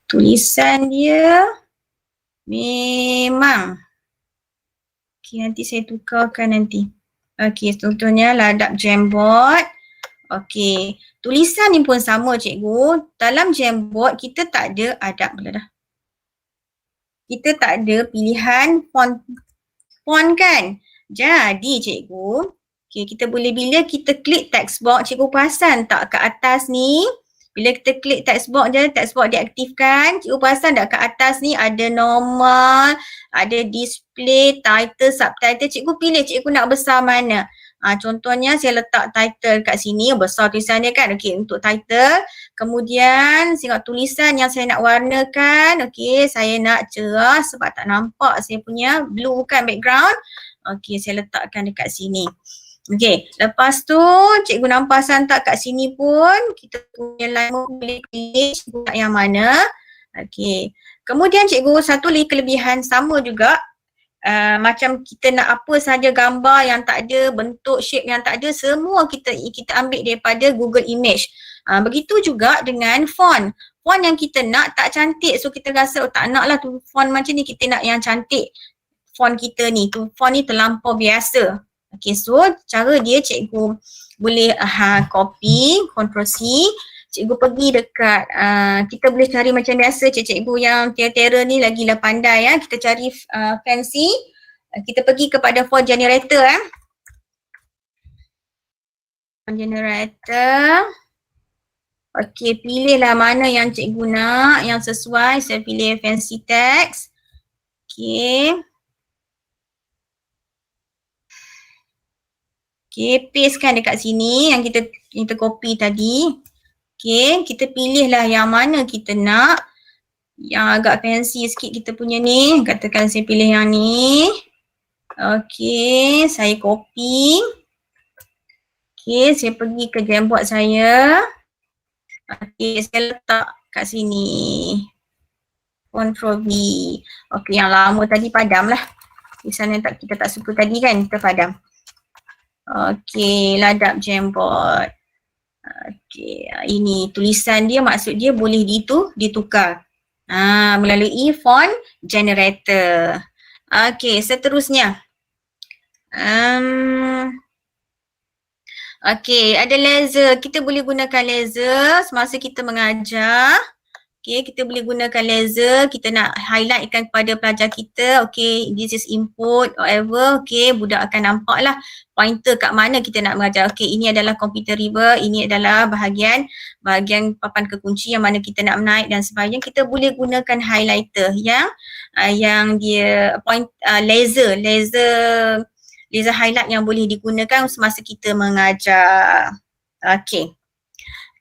Tulisan dia Memang. Okey, nanti saya tukarkan nanti. Okey, contohnya ladap Jamboard. Okey, tulisan ni pun sama cikgu. Dalam Jamboard kita tak ada adab pula dah. Kita tak ada pilihan font kan. Jadi cikgu, okay, kita boleh bila kita klik text box, cikgu perasan tak kat atas ni, bila kita klik text box je, text box diaktifkan, cikgu perasan tak kat atas ni ada normal, ada display, title, subtitle, cikgu pilih cikgu nak besar mana. Contohnya saya letak title kat sini, besar tulisan dia kan, okey untuk title. Kemudian tengok tulisan yang saya nak warnakan, okey saya nak cerah sebab tak nampak saya punya blue kan background. Okey, saya letakkan dekat sini. Okey, lepas tu cikgu nampak tak kat sini pun kita punya line boleh pilih cikgu nak yang mana. Okey. Kemudian cikgu satu lagi kelebihan sama juga macam kita nak apa saja gambar yang tak ada, bentuk shape yang tak ada, semua kita ambil daripada Google Image. Begitu juga dengan font. Font yang kita nak tak cantik, so kita rasa tak nak lah tu font macam ni, kita nak yang cantik. Font kita ni, font ni terlampau biasa. Okay, so cara dia cikgu boleh copy, Ctrl C, cikgu pergi dekat, kita boleh cari macam biasa cikgu yang Tiara ni lagilah pandai kita cari fancy. Kita pergi kepada font generator Font generator. Okay, pilihlah mana yang cikgu nak, yang sesuai. Saya pilih fancy text. Okay. Okay, pastekan dekat sini yang kita copy tadi. Okay, kita pilihlah yang mana kita nak. Yang agak fancy sikit kita punya ni. Katakan saya pilih yang ni. Okay, saya copy. Okay, saya pergi ke Jamboard saya. Okay, saya letak kat sini. Ctrl V. Okay, yang lama tadi padam lah. Tulisan yang kita tak suka tadi kan, kita padam. Okay, ladap Jamboard. Okay, ini tulisan dia, maksud dia boleh ditukar melalui font generator. Okay, seterusnya. Okay, ada laser. Kita boleh gunakan laser semasa kita mengajar. Okay, kita boleh gunakan laser. Kita nak highlightkan kepada pelajar kita. Okay, this is input, whatever. Okay, budak akan nampak lah pointer kat mana kita nak mengajar. Okay, ini adalah computer river. Ini adalah bahagian papan kekunci yang mana kita nak menaik dan sebagainya. Kita boleh gunakan highlighter yang dia laser highlight yang boleh digunakan semasa kita mengajar. Okay.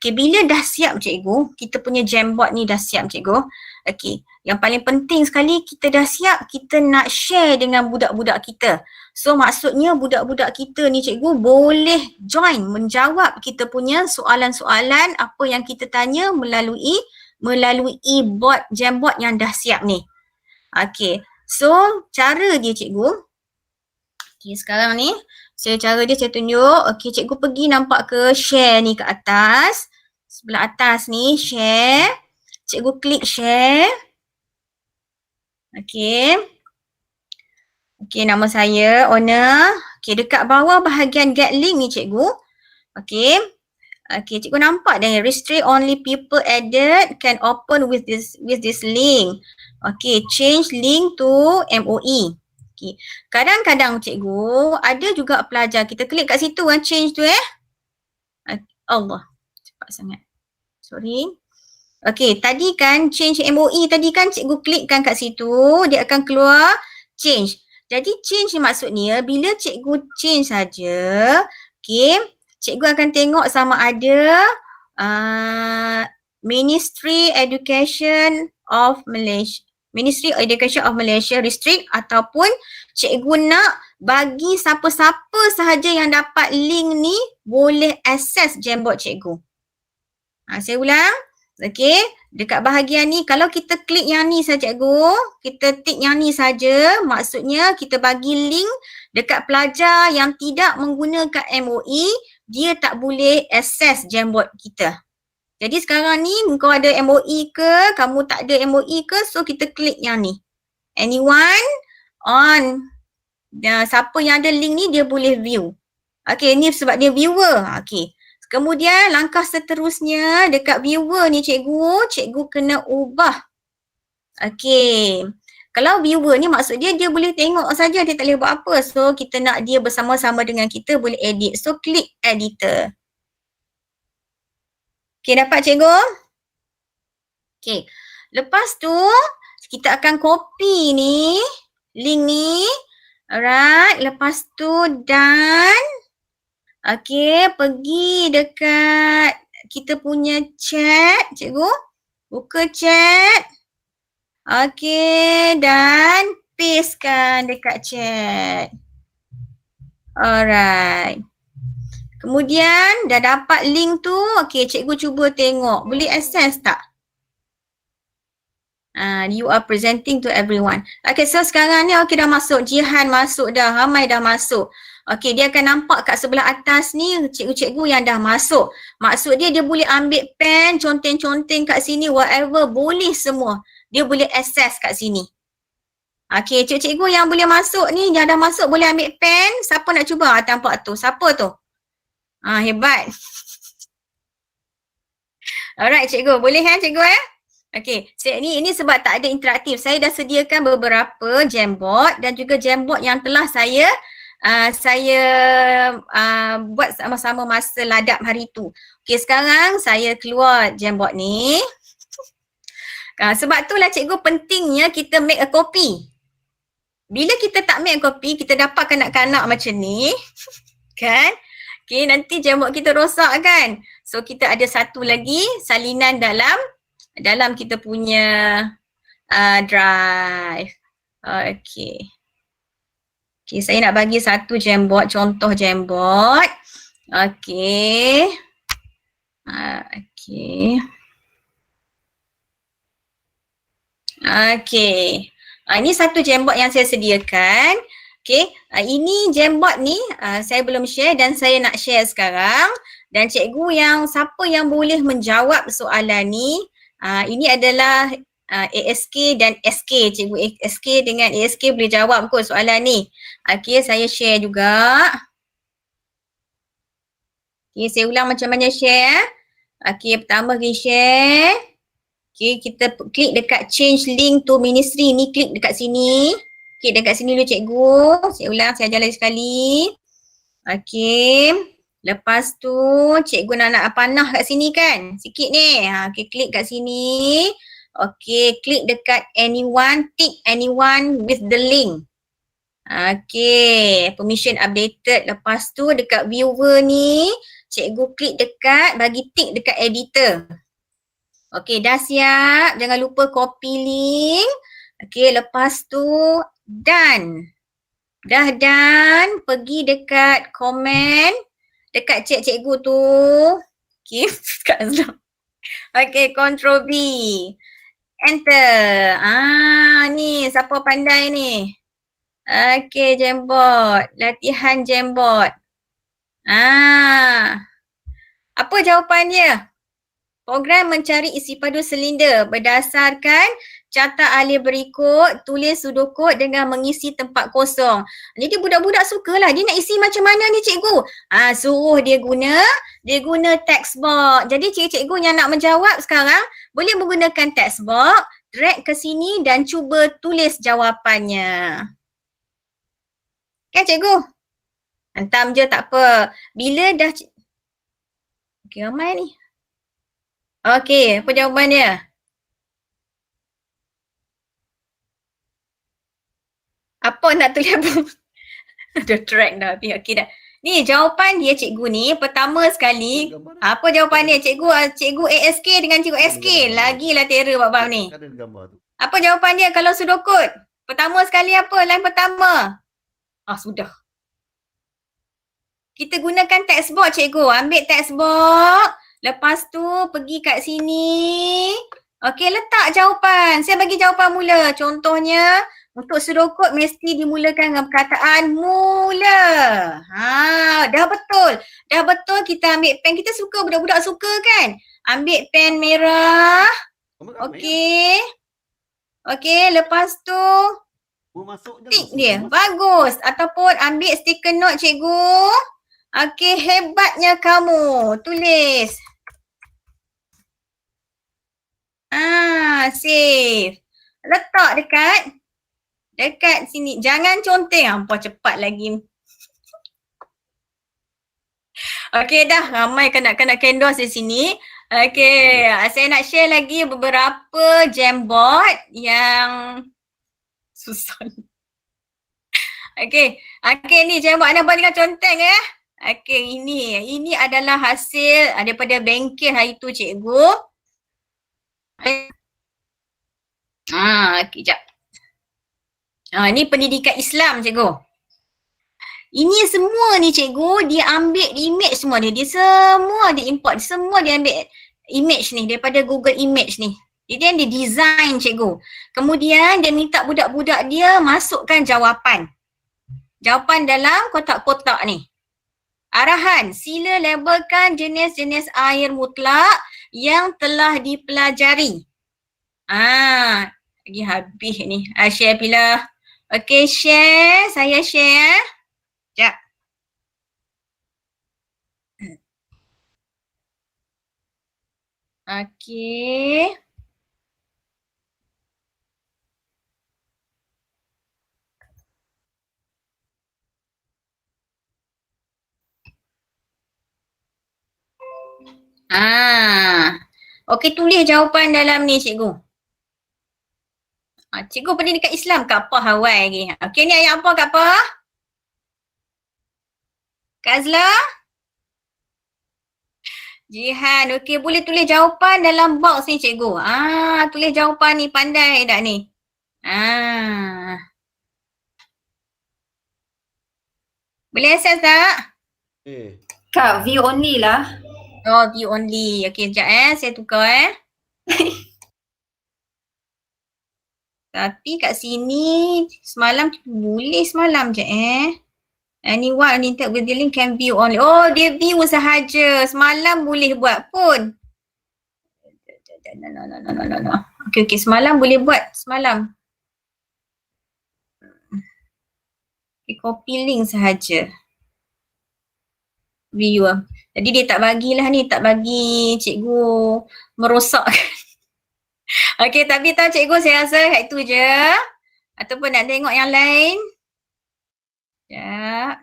Okay, bila dah siap cikgu, kita punya Jamboard ni dah siap cikgu. Okay, yang paling penting sekali kita dah siap, kita nak share dengan budak-budak kita. So maksudnya budak-budak kita ni cikgu boleh join menjawab kita punya soalan-soalan apa yang kita tanya melalui board Jamboard yang dah siap ni. Okay, so cara dia cikgu. Okay, sekarang ni cara dia saya tunjuk. Okay, cikgu pergi nampak ke share ni ke atas. Sebelah atas ni share. Cikgu klik share. Okay. Okay, nama saya owner. Okay, dekat bawah bahagian get link ni cikgu. Okay. Okay, cikgu nampak dah restrict only people added can open with this link. Okay, change link to MOE. Okay. Kadang-kadang cikgu ada juga pelajar kita klik kat situ change tu Allah. Cepat sangat. Sorry. Okay, tadi kan change MOE tadi kan cikgu klikkan kat situ, dia akan keluar change. Jadi change ni maksudnya bila cikgu change saja, okay, cikgu akan tengok sama ada Ministry Education of Malaysia restrict ataupun cikgu nak bagi siapa-siapa sahaja yang dapat link ni boleh access Jamboard cikgu. Saya ulang. Okey, dekat bahagian ni kalau kita klik yang ni saja cikgu, kita tik yang ni saja, maksudnya kita bagi link dekat pelajar yang tidak menggunakan MOE, dia tak boleh access Jamboard kita. Jadi sekarang ni kau ada MOE ke, kamu tak ada MOE ke, so kita klik yang ni. anyone on. Siapa yang ada link ni dia boleh view. Okay, ni sebab dia viewer. Okay. Kemudian langkah seterusnya dekat viewer ni cikgu kena ubah. Okay. Kalau viewer ni maksud dia boleh tengok saja, dia tak boleh buat apa. So kita nak dia bersama-sama dengan kita boleh edit. So klik editor. Okay, dapat cikgu? Okay. Lepas tu kita akan copy ni, link ni. Alright, lepas tu dan okay, pergi dekat kita punya chat, cikgu. Buka chat. Okay, dan pastekan dekat chat. Alright. Kemudian dah dapat link tu, okay, cikgu cuba tengok. Boleh access tak? You are presenting to everyone. Okay, so sekarang ni okay dah masuk. Jihan masuk dah. Ramai dah masuk. Okay, dia akan nampak kat sebelah atas ni cikgu-cikgu yang dah masuk. Maksud dia boleh ambil pen, conteng-conteng kat sini, whatever, boleh semua. Dia boleh access kat sini. Okay, cikgu-cikgu yang boleh masuk ni, yang dah masuk boleh ambil pen. Siapa nak cuba? Nampak tu. Siapa tu? Hebat. Alright cikgu, boleh cikgu Okay, ini sebab tak ada interaktif. Saya dah sediakan beberapa Jamboard dan juga Jamboard yang telah saya buat sama-sama masa ladap hari tu. Okay, sekarang saya keluar Jamboard ni. Sebab itulah cikgu pentingnya kita make a copy. Bila kita tak make a copy, kita dapat kanak-kanak macam ni. Kan? Okay, nanti Jamboard kita rosak kan? So kita ada satu lagi salinan dalam kita punya drive. Okay. Okay, saya nak bagi satu Jamboard, contoh Jamboard. Okay. Okay. Okay. Ini satu Jamboard yang saya sediakan. Okay. Ini Jamboard ni saya belum share dan saya nak share sekarang. Dan cikgu siapa yang boleh menjawab soalan ni, ini adalah ASK dan SK. Cikgu SK dengan ASK boleh jawab kot soalan ni. Okay, saya share juga. Okay, saya ulang macam mana share. Okay, pertama kita share. Okay, kita klik dekat change link to ministry ni, klik dekat sini. Klik dekat sini dulu cikgu. Saya ulang, saya ajar lagi sekali. Okay. Lepas tu cikgu nak panah kat sini kan? Sikit ni. Okay, klik kat sini. Okay, klik dekat anyone, tick anyone with the link. Okay, permission updated. Lepas tu dekat viewer ni, cikgu klik dekat, bagi tick dekat editor. Okay, dah siap. Jangan lupa copy link. Okay, lepas tu done. Dah done. Pergi dekat comment. Dekat chat cikgu tu. Okay, okay, Ctrl V. Enter. Ni siapa pandai ni? Okay, Jamboard. Latihan Jamboard. Apa jawapannya? Program mencari isi padu silinder berdasarkan carta ahli berikut, tulis sudokod dengan mengisi tempat kosong. Jadi budak-budak sukalah. Dia nak isi macam mana ni cikgu? Suruh dia guna text box. Jadi cikgu yang nak menjawab sekarang boleh menggunakan text box, drag ke sini dan cuba tulis jawapannya. Okay cikgu? Hantam je tak apa. Bila dah okay, ramai ni. Okay, apa jawapannya? Apa nak tulis apa? Dah track dah. Okay dah. Ni jawapan dia cikgu ni. Pertama sekali. Apa jawapan dia? Cikgu ASK dengan cikgu SK. Lagilah terror bab-bab ni. Apa jawapan dia kalau sudokod? Pertama sekali apa? Line pertama. Sudah. Kita gunakan text box cikgu. Ambil text box. Lepas tu pergi kat sini. Okey, letak jawapan. Saya bagi jawapan mula. Contohnya, untuk sudokod mesti dimulakan dengan perkataan mula. Dah betul. Dah betul kita ambil pen. Kita suka, budak-budak suka kan? Ambil pen merah. Okey. Okey, lepas tu Mau masuk je. tik langsung dia. masuk. Bagus. Ataupun ambil stiker note cikgu. Okey, hebatnya kamu. Tulis. Save. Letak dekat sini. Jangan conteng. Ampun cepat lagi. Okey dah, ramai kanak-kanak kendos di sini. Okey, saya nak share lagi beberapa Jamboard yang susah. Okey, ni Jamboard nampak dengan conteng ya. Okey, ini adalah hasil daripada bengkel hari tu cikgu. Kejap. Ni pendidikan Islam cikgu. Ini semua ni cikgu, dia ambil image semua ni. Dia semua dia import, semua dia ambil image ni daripada Google Image ni. Jadi dia design cikgu. Kemudian dia minta budak-budak dia masukkan jawapan. Jawapan dalam kotak-kotak ni. Arahan, sila labelkan jenis-jenis air mutlak yang telah dipelajari. Lagi habis ni. Share pula. Okey, share. Saya share. Sekejap. Okey. Okey, tulis jawapan dalam ni cikgu. Cikgu pendidikan Islam Kak Pah Hawaii lagi. Okey, ni ayat apa Kak Pah? Kak Azla? Jihan, okey boleh tulis jawapan dalam box ni cikgu. Tulis jawapan ni, pandai tak ni? Boleh access tak? Kak, view only lah. Oh, view only. Okey, sekejap saya tukar Tapi kat sini semalam boleh semalam je Anyone needed with the link can view only. Oh, dia view sahaja. Semalam boleh buat pun. No. Okey, semalam boleh buat semalam. Okay, copy link sahaja. View. Jadi dia tak bagilah ni, tak bagi cikgu merosak. Okey, tapi tahu cikgu saya rasa kat itu je. Ataupun nak tengok yang lain. Sekejap.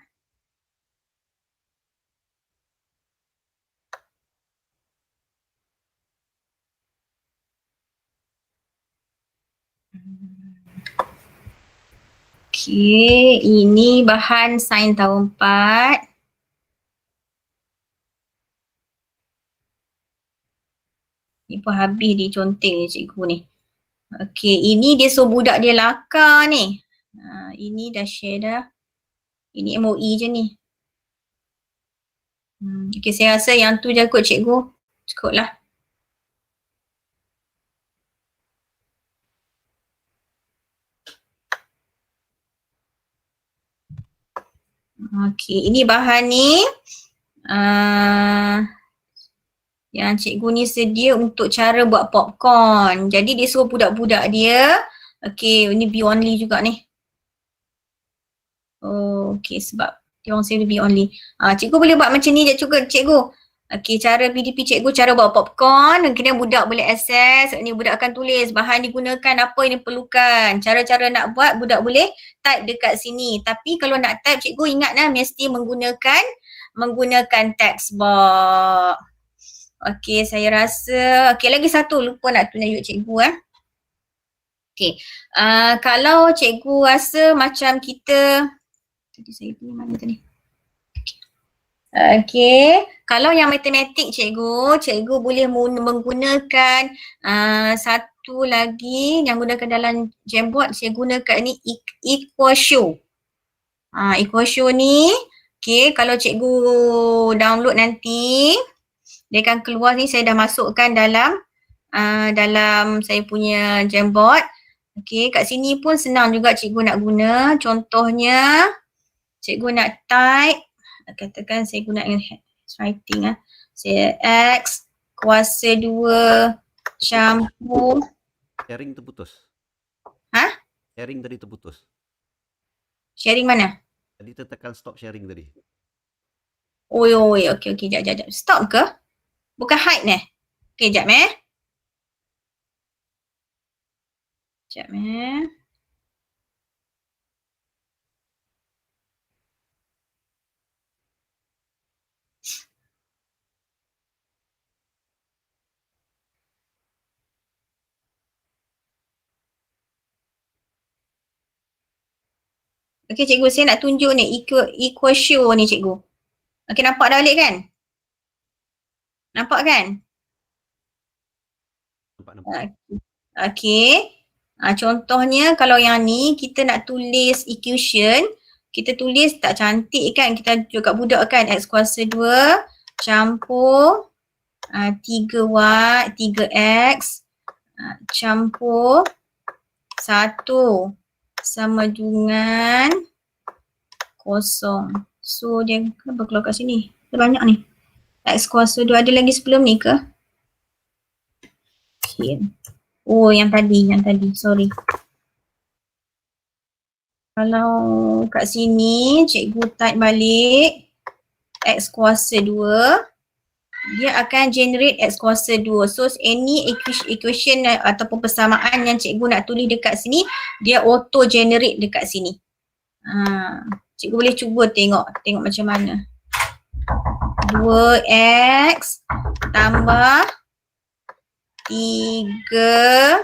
Okey, ini bahan sains tahun 4. Ni pun habis diconteng cikgu ni. Okey, ini dia suruh budak dia lakar ni. Ini dah share dah. Ini MOE je ni. Okey, saya rasa yang tu je kot cikgu. Cukup lah. Okey, ini bahan ni. Yang cikgu ni sedia untuk cara buat popcorn. Jadi dia suruh budak-budak dia. Okey, ini view only juga ni. Okey, sebab dia orang say view only. Cikgu boleh buat macam ni je juga cikgu. Okey, cara PDP cikgu cara buat popcorn. Kemudian budak boleh access. Ni budak akan tulis bahan digunakan, apa yang diperlukan. Cara-cara nak buat budak boleh type dekat sini. Tapi kalau nak type cikgu ingatlah mesti menggunakan text box. Okey, saya rasa. Okey, lagi satu lupa nak tunjuk cikgu Okey, kalau cikgu rasa macam kita tadi saya punya mana tadi? Okey, kalau yang matematik cikgu boleh menggunakan satu lagi yang gunakan dalam Jamboard, saya gunakan ni Equashow. Equashow ni, okey, kalau cikgu download nanti dia akan keluar ni, saya dah masukkan dalam saya punya Jamboard. Okey, kat sini pun senang juga cikgu nak guna. Contohnya, cikgu nak type, katakan saya guna writing Saya X kuasa 2 campur. Sharing terputus. Sharing tadi terputus. Sharing mana? Tadi tekan stop sharing tadi. Oi, okey. Jap. Stop ke? Bukan hide ni. Okey, jap Jap Okey cikgu, saya nak tunjuk ni equatio ni cikgu. Okey, nampak dah balik kan? Nampak kan? Nampak. Okey. Contohnya kalau yang ni kita nak tulis equation, kita tulis tak cantik kan, kita tunjuk kat budak kan, x kuasa 2 campur 3y, 3x campur 1 sama dengan 0. So dia kenapa keluar kat sini? Dia banyak ni. X kuasa 2 ada lagi sebelum ni ke? Okay. Oh yang tadi, sorry. Kalau kat sini cikgu type balik x kuasa 2, dia akan generate x kuasa 2. So any equation ataupun persamaan yang cikgu nak tulis dekat sini, dia auto generate dekat sini. Cikgu boleh cuba tengok macam mana. 2x tambah 3.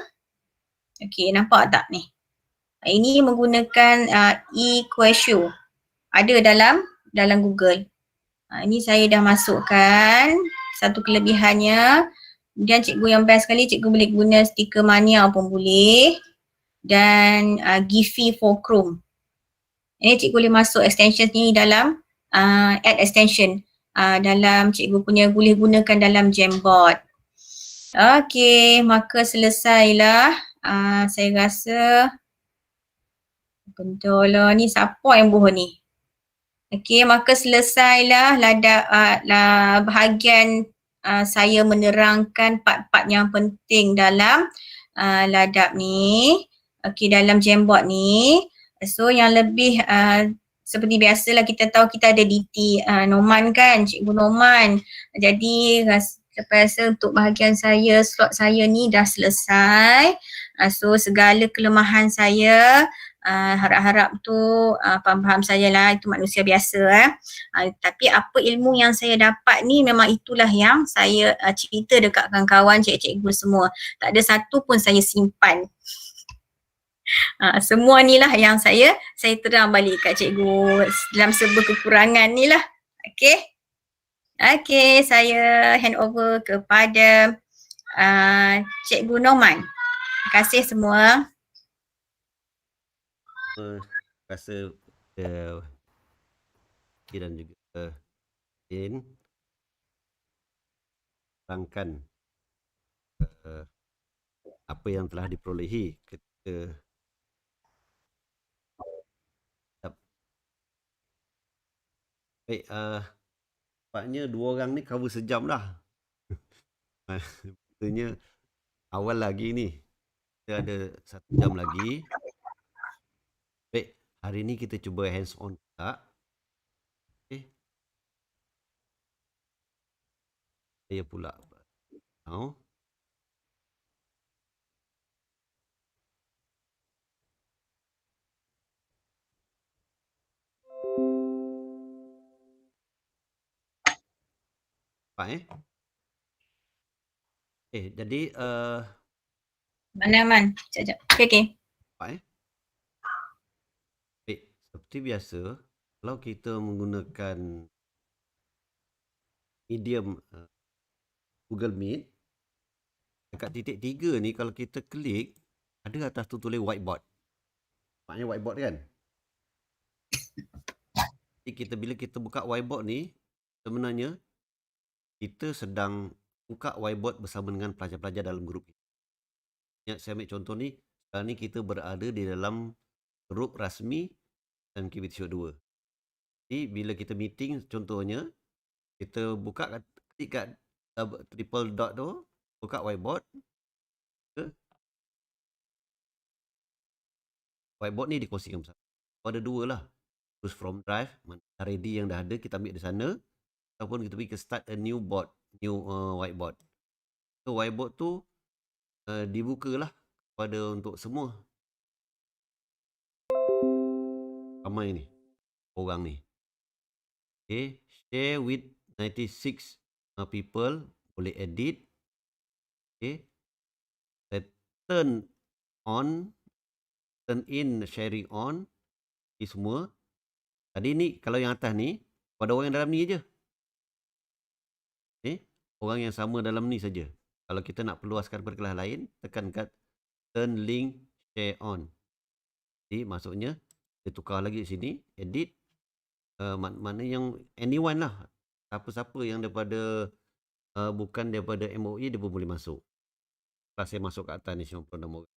Okey, nampak tak ni? Ini menggunakan equatio. Ada dalam Google. Ini saya dah masukkan satu kelebihannya. Kemudian cikgu yang best sekali, cikgu boleh guna stiker mania pun boleh. Dan Giphy for Chrome. Ini cikgu boleh masuk extension ni dalam add extension. Dalam cikgu punya boleh gunakan dalam Jamboard. Okey, maka selesailah. Saya rasa betul lah, ni siapa yang buah ni? Okey, maka selesailah bahagian saya menerangkan part-part yang penting dalam ladap ni. Okey, dalam Jamboard ni. So yang lebih seperti biasalah kita tahu kita ada DT Noman kan, Cikgu Noman. Jadi saya rasa untuk bahagian saya, slot saya ni dah selesai. So segala kelemahan saya, harap-harap tu faham saya lah, itu manusia biasa. Tapi apa ilmu yang saya dapat ni memang itulah yang saya cerita dekat kawan-kawan cikgu semua. Tak ada satu pun saya simpan. Semua ni lah yang saya terang balik kat cikgu dalam serba kekurangan ni lah. Okay, saya hand over kepada Cikgu Norman. Terima kasih semua. Terima kasih dan juga Din terangkan apa yang telah diperolehi ketika baik. Nampaknya dua orang ni cover sejam dah. Maksudnya awal lagi ni. Kita ada 1 jam lagi. Baik, hari ni kita cuba hands on tak. Okay. Saya pula now. Jadi Mana? Sekejap. Okay. Baik, seperti biasa, kalau kita menggunakan medium Google Meet, dekat titik 3 ni kalau kita klik, ada atas tu tulis whiteboard. Maknanya whiteboard kan? Jadi bila kita buka whiteboard ni, sebenarnya kita sedang buka whiteboard bersama dengan pelajar-pelajar dalam grup ini. Saya ambil contoh ni, sekarang ni kita berada di dalam grup rasmi dan Aktiviti Show 2. Jadi bila kita meeting contohnya, kita buka klik kat triple dot tu, buka whiteboard. whiteboard ni dikongsikan bersama. Ada dua lah. Choose from drive, ready yang dah ada kita ambil di sana, ataupun kita pergi ke start a new board, new whiteboard. So whiteboard tu dibukalah pada untuk semua ramai ni orang ni. Okay, share with 96 people, boleh edit. Okay, turn in sharing on, ni semua. Tadi ni kalau yang atas ni pada orang yang dalam ni je. Orang yang sama dalam ni saja. Kalau kita nak perluaskan pada kelas lain, tekan kat turn link share on. Jadi maksudnya dia tukar lagi sini, edit, mana yang anyone lah, siapa-siapa yang daripada bukan daripada MOE dia pun boleh masuk. Kelas saya masuk kat atas ni 96 orang.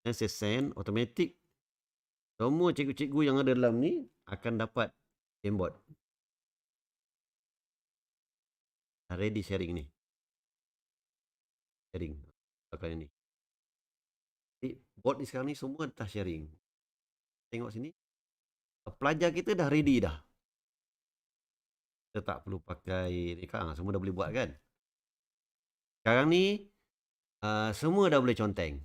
Dan saya send, automatic semua cikgu-cikgu yang ada dalam ni akan dapat Jamboard. Ready sharing ni. Sharing. Pakai ni. Jadi board ni sekarang ni semua dah sharing. Tengok sini. Pelajar kita dah ready dah. Kita tak perlu pakai reka. Semua dah boleh buat kan. Sekarang ni semua dah boleh conteng.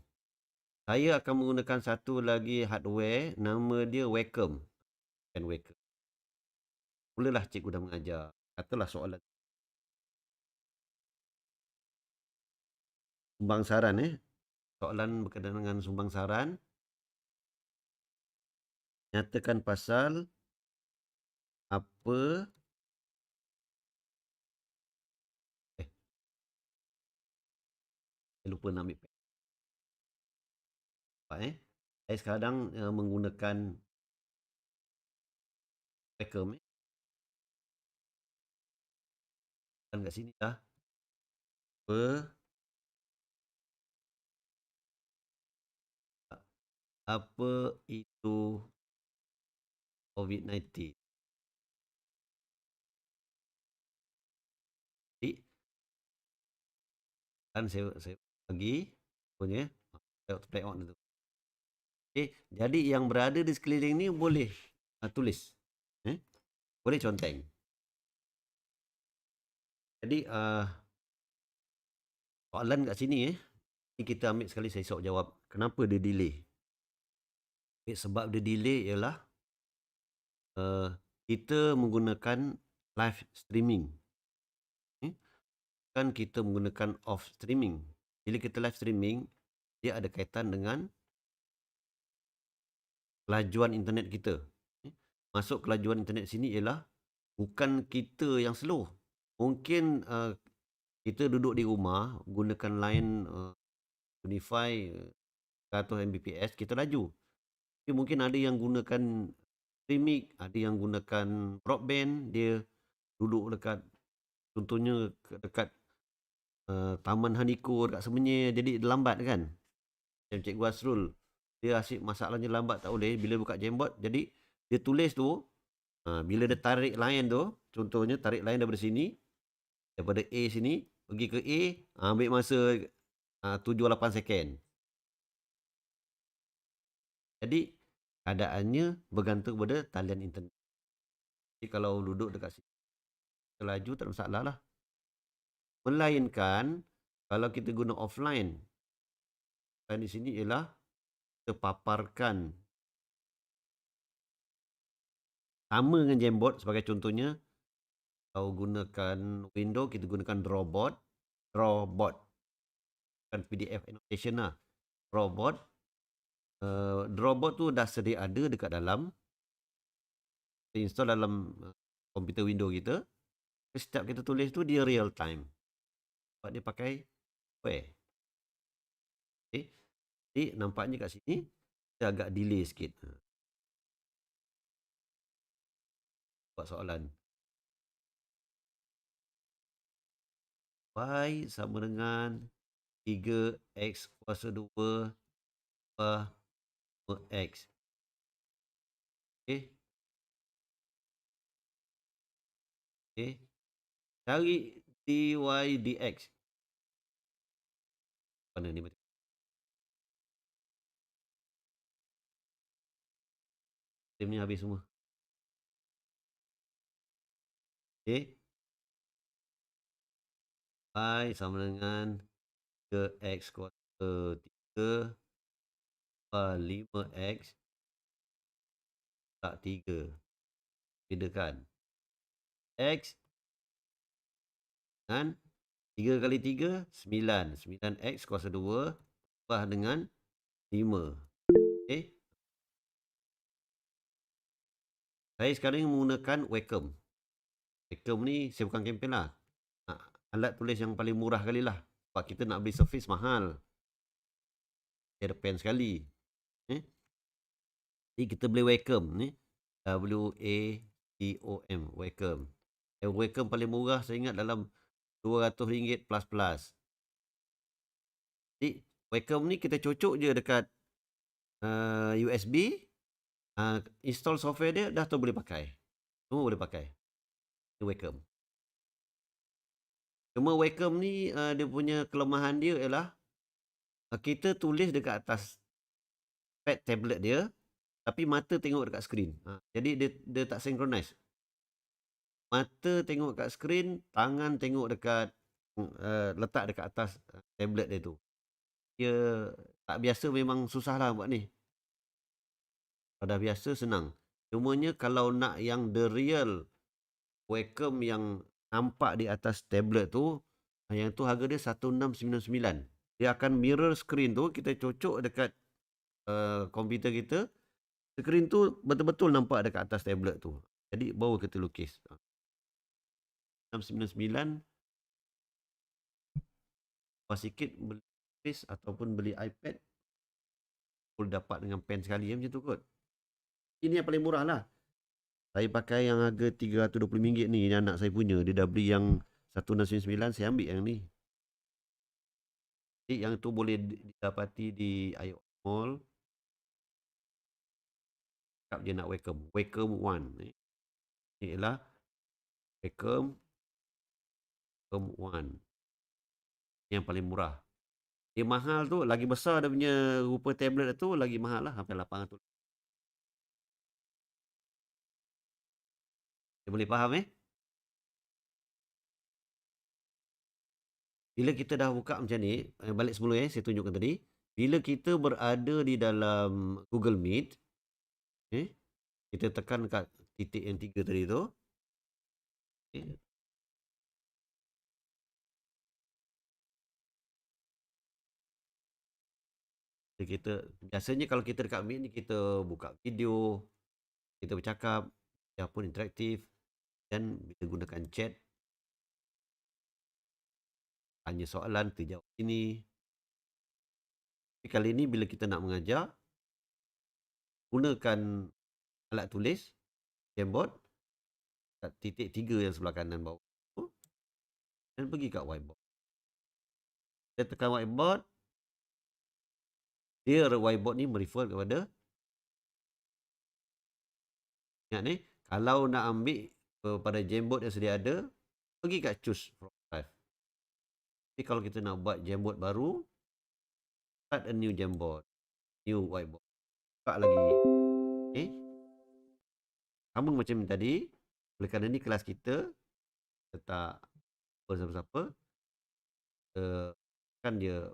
Saya akan menggunakan satu lagi hardware. Nama dia Wacom. Kan Wacom. Mulalah cikgu dah mengajar. Katalah soalan. Sumbang saran soalan berkaitan dengan sumbang saran. Nyatakan pasal apa saya lupa nak ambil saya sekarang menggunakan Wacom kan kat sini dah apa itu COVID-19. Jadi kan saya bagi punya play on itu. Okay, jadi yang berada di sekeliling ni boleh tulis. Boleh conteng. Jadi soalan kat sini ni kita ambil sekali saya esok jawab. Kenapa dia delay? Sebab dia delay ialah kita menggunakan live streaming. Kan kita menggunakan off streaming. Bila kita live streaming, dia ada kaitan dengan kelajuan internet kita. Masuk kelajuan internet sini ialah bukan kita yang slow. Mungkin kita duduk di rumah gunakan line Unify 100 Mbps kita laju. Tapi mungkin ada yang gunakan streaming, ada yang gunakan broadband, dia duduk dekat contohnya dekat Taman Haniko dekat Semenyih, jadi lambat kan. Macam Cikgu Asrul, dia asyik masalahnya lambat tak boleh bila buka Jamboard. Jadi dia tulis tu, bila dia tarik line tu, contohnya tarik line daripada sini, daripada A sini pergi ke A, ambil masa 7-8 second. Jadi keadaannya bergantung pada talian internet. Jadi kalau duduk dekat sini laju tak ada masalah lah. Melainkan kalau kita guna offline, di sini ialah kita paparkan sama dengan Jamboard. Sebagai contohnya, kalau gunakan Windows, kita gunakan Drawboard. Bukan PDF annotation lah. Drawboard. Drawboard tu dah sedia ada dekat dalam. Kita install dalam komputer Windows kita. Setiap kita tulis tu dia real time. Sebab dia pakai software. Okay. Jadi nampaknya kat sini dia agak delay sikit. Buat soalan. Y sama dengan 3x kuasa 2 X. Okay. Okay. Cari dy dx. Mana ni? Game ni habis semua. Okey. Y sama dengan 3x kuarter 3 tambah 5x tak 3. Bedakan. X dengan 3 kali 3, 9. 9x kuasa 2 tambah dengan 5. Okey. Saya sekarang menggunakan Wacom. Wacom ni saya bukan kempen lah. Alat tulis yang paling murah kali lah. Sebab kita nak beli Surface mahal. Dia ada pen sekali. Jadi kita beli Wacom ni. W-A-C-O-M. Wacom. Wacom paling murah saya ingat dalam RM200 plus. Jadi Wacom ni kita cocok je dekat USB. Install software dia dah tu boleh pakai. Semua boleh pakai. Ini Wacom. Cuma Wacom ni dia punya kelemahan dia ialah kita tulis dekat atas pad tablet dia tapi mata tengok dekat skrin. Jadi dia tak synchronize. Mata tengok dekat skrin, tangan tengok dekat letak dekat atas tablet dia tu. Dia tak biasa, memang susah lah buat ni. Kalau dah biasa senang. Cumanya kalau nak yang the real Wacom yang nampak di atas tablet tu, yang tu harga dia 1699. Dia akan mirror screen tu, kita cocok dekat komputer kita. Screen tu betul-betul nampak dekat atas tablet tu. Jadi baru kita lukis. 699. Pas sikit beli Surface ataupun beli iPad, boleh dapat dengan pen sekali macam tu kot. Ini yang paling murah lah. Saya pakai yang harga RM320 ni, yang anak saya punya. Dia dah beli yang 1699, saya ambil yang ni. Jadi yang tu boleh didapati di IO Mall. Cakap je nak Wacom. Wacom One. Ni ialah Wacom One. Yang paling murah. Dia mahal tu, lagi besar dia punya rupa tablet tu, lagi mahal lah. Sampai 800. Dia boleh faham Bila kita dah buka macam ni, balik semula saya tunjukkan tadi. Bila kita berada di dalam Google Meet, kita tekan kat titik yang 3 tadi tu. Kita biasanya kalau kita dekat Meet ni, kita buka video, kita bercakap, dia pun interaktif, dan kita gunakan chat, tanya soalan, kita jawab sini. Tapi kali ni bila kita nak mengajar, gunakan alat tulis, Jamboard, kat titik 3 yang sebelah kanan bawah tu, dan pergi kat whiteboard. Kita tekan whiteboard, dia whiteboard ni merefer kepada, ingat ni, kalau nak ambil pada Jamboard yang sedia ada, pergi kat choose from drive. Tapi kalau kita nak buat Jamboard baru, start a new Jamboard, new whiteboard. Buka lagi. Sama macam tadi, oleh kerana ni kelas kita, tak siapa-siapa, kan dia,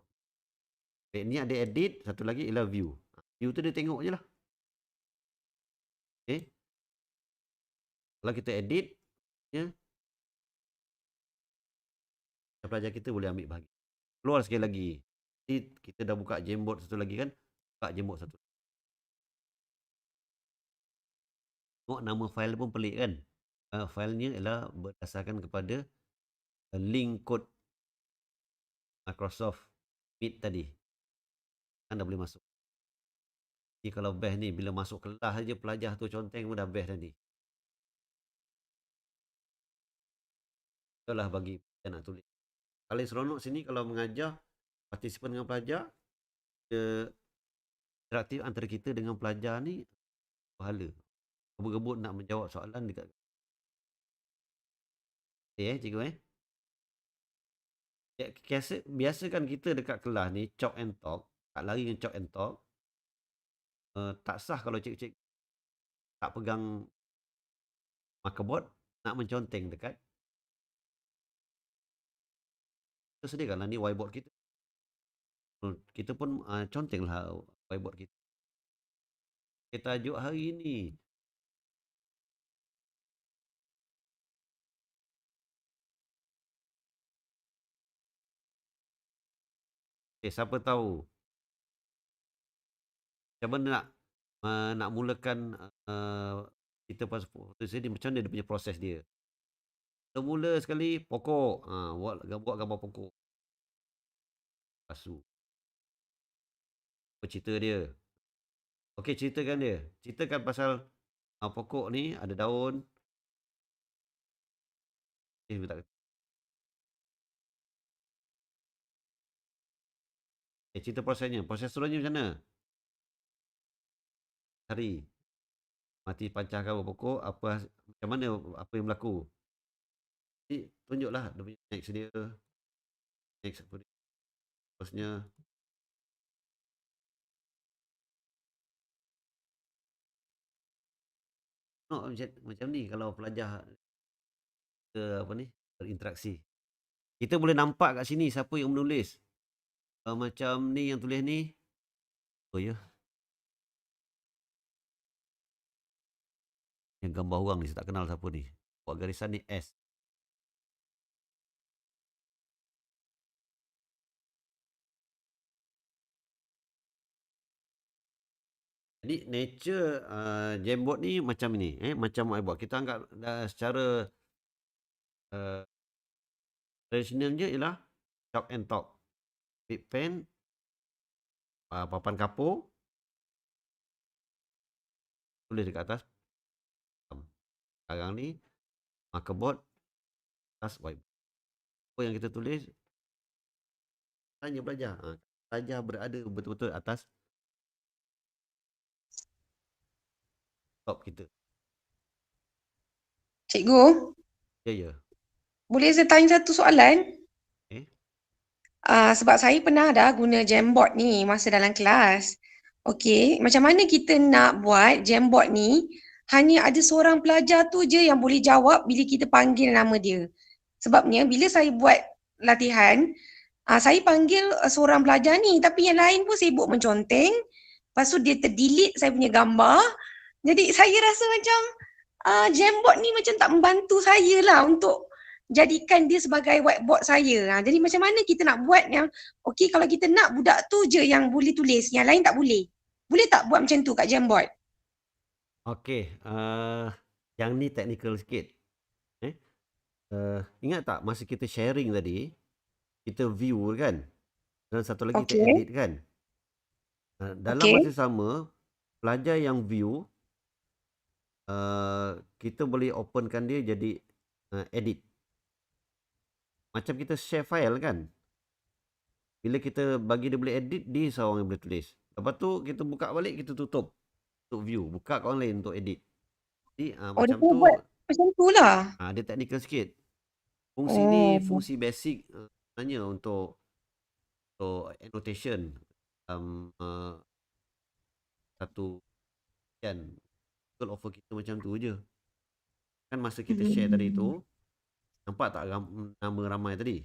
ni ada edit, satu lagi ialah view. View tu dia tengok je lah. Kalau kita edit, pelajar kita boleh ambil bahagian. Keluar sekali lagi. Jadi kita dah buka Jamboard satu lagi kan. Buka Jamboard satu. Tengok nama fail pun pelik kan. Failnya ialah berdasarkan kepada link kod Microsoft Meet tadi. Kan dah boleh masuk. Jadi kalau best ni, bila masuk kelas je pelajar tu conteng pun dah best tadi. Itulah bagi kita nak tulis. Paling seronok sini kalau mengajar partisipan dengan pelajar, interaktif antara kita dengan pelajar ni pahala. Gebut-gebut nak menjawab soalan dekat cikgu biasakan kita dekat kelas ni chalk and talk, tak lari dengan chalk and talk. Tak sah kalau cikgu tak pegang markerboard, nak menconteng dekat, kita sediakanlah ni whiteboard kita. Kita pun contenglah whiteboard kita. Kita tajuk hari ni. Siapa tahu macam mana nak mulakan kita pasal foto ni, macam mana dia punya proses dia. Mula sekali pokok, buat gambar pokok. Lepas tu apa cerita dia? Okey, ceritakan dia. Ceritakan pasal pokok ni ada daun. Tak. Cerita prosesnya. Proses seterusnya macam mana? Hari mati pancahkan pokok, macam mana, apa yang berlaku. Jadi tunjuklah dia punya next dia. Next apa dia. Terusnya macam ni kalau pelajar berinteraksi. Kita boleh nampak kat sini siapa yang menulis. Macam ni yang tulis ni. Oh ya. Yang gambar orang ni saya tak kenal siapa ni. Buat garisan ni S. Jadi nature Jamboard ni macam ni, macam whiteboard. Kita anggap secara tradisional je ialah chalk and talk. Big pen, papan kapur, tulis dekat atas. Sekarang ni markerboard, atas whiteboard. Apa yang kita tulis, tanya pelajar. Pelajar berada betul-betul atas top kita. Cikgu, Ya. boleh saya tanya satu soalan? Sebab saya pernah dah guna Jamboard ni masa dalam kelas. Okey, macam mana kita nak buat Jamboard ni hanya ada seorang pelajar tu je yang boleh jawab bila kita panggil nama dia. Sebabnya bila saya buat latihan, saya panggil seorang pelajar ni tapi yang lain pun sibuk menconteng. Lepas tu dia terdelete saya punya gambar. Jadi saya rasa macam Jamboard ni macam tak membantu saya lah untuk jadikan dia sebagai whiteboard saya. Jadi macam mana kita nak buat yang okey kalau kita nak budak tu je yang boleh tulis, yang lain tak boleh. Boleh tak buat macam tu kat Jamboard? Okey, yang ni technical sikit. Ingat tak masa kita sharing tadi, kita view kan? Dan satu lagi kita edit kan? Dalam masa sama, pelajar yang view, kita boleh openkan dia jadi edit. Macam kita share file kan? Bila kita bagi dia boleh edit, dia seorang yang boleh tulis. Lepas tu kita buka balik, kita tutup untuk view. Buka kat orang lain untuk edit. Jadi macam tu. Macam tu lah. Dia technical sikit. Fungsi ni fungsi basic sebenarnya untuk annotation. Satu kan Google offer kita macam tu je. Kan masa kita share tadi tu, nampak tak nama ramai tadi?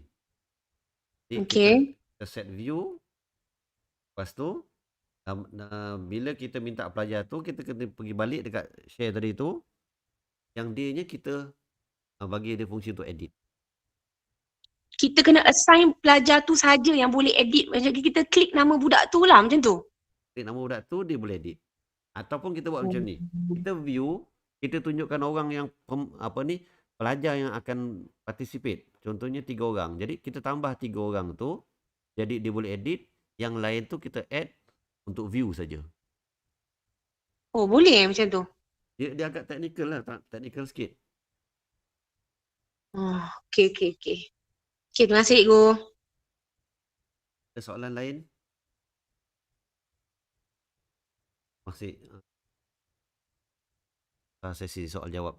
Jadi kita set view. Lepas tu bila kita minta pelajar tu, kita kena pergi balik dekat share tadi tu. Yang dia nya kita bagi dia fungsi untuk edit. Kita kena assign pelajar tu saja yang boleh edit. Macam kita klik nama budak tu lah macam tu. Klik nama budak tu, dia boleh edit. Ataupun kita buat macam ni. Kita view, kita tunjukkan orang yang pelajar yang akan participate. Contohnya 3 orang. Jadi kita tambah 3 orang tu. Jadi dia boleh edit. Yang lain tu kita add untuk view saja. Oh, boleh macam tu? Dia agak technical lah. Technical sikit. Okey. Okey, terima kasih cikgu. Ada soalan lain? Masih sesi soal jawab.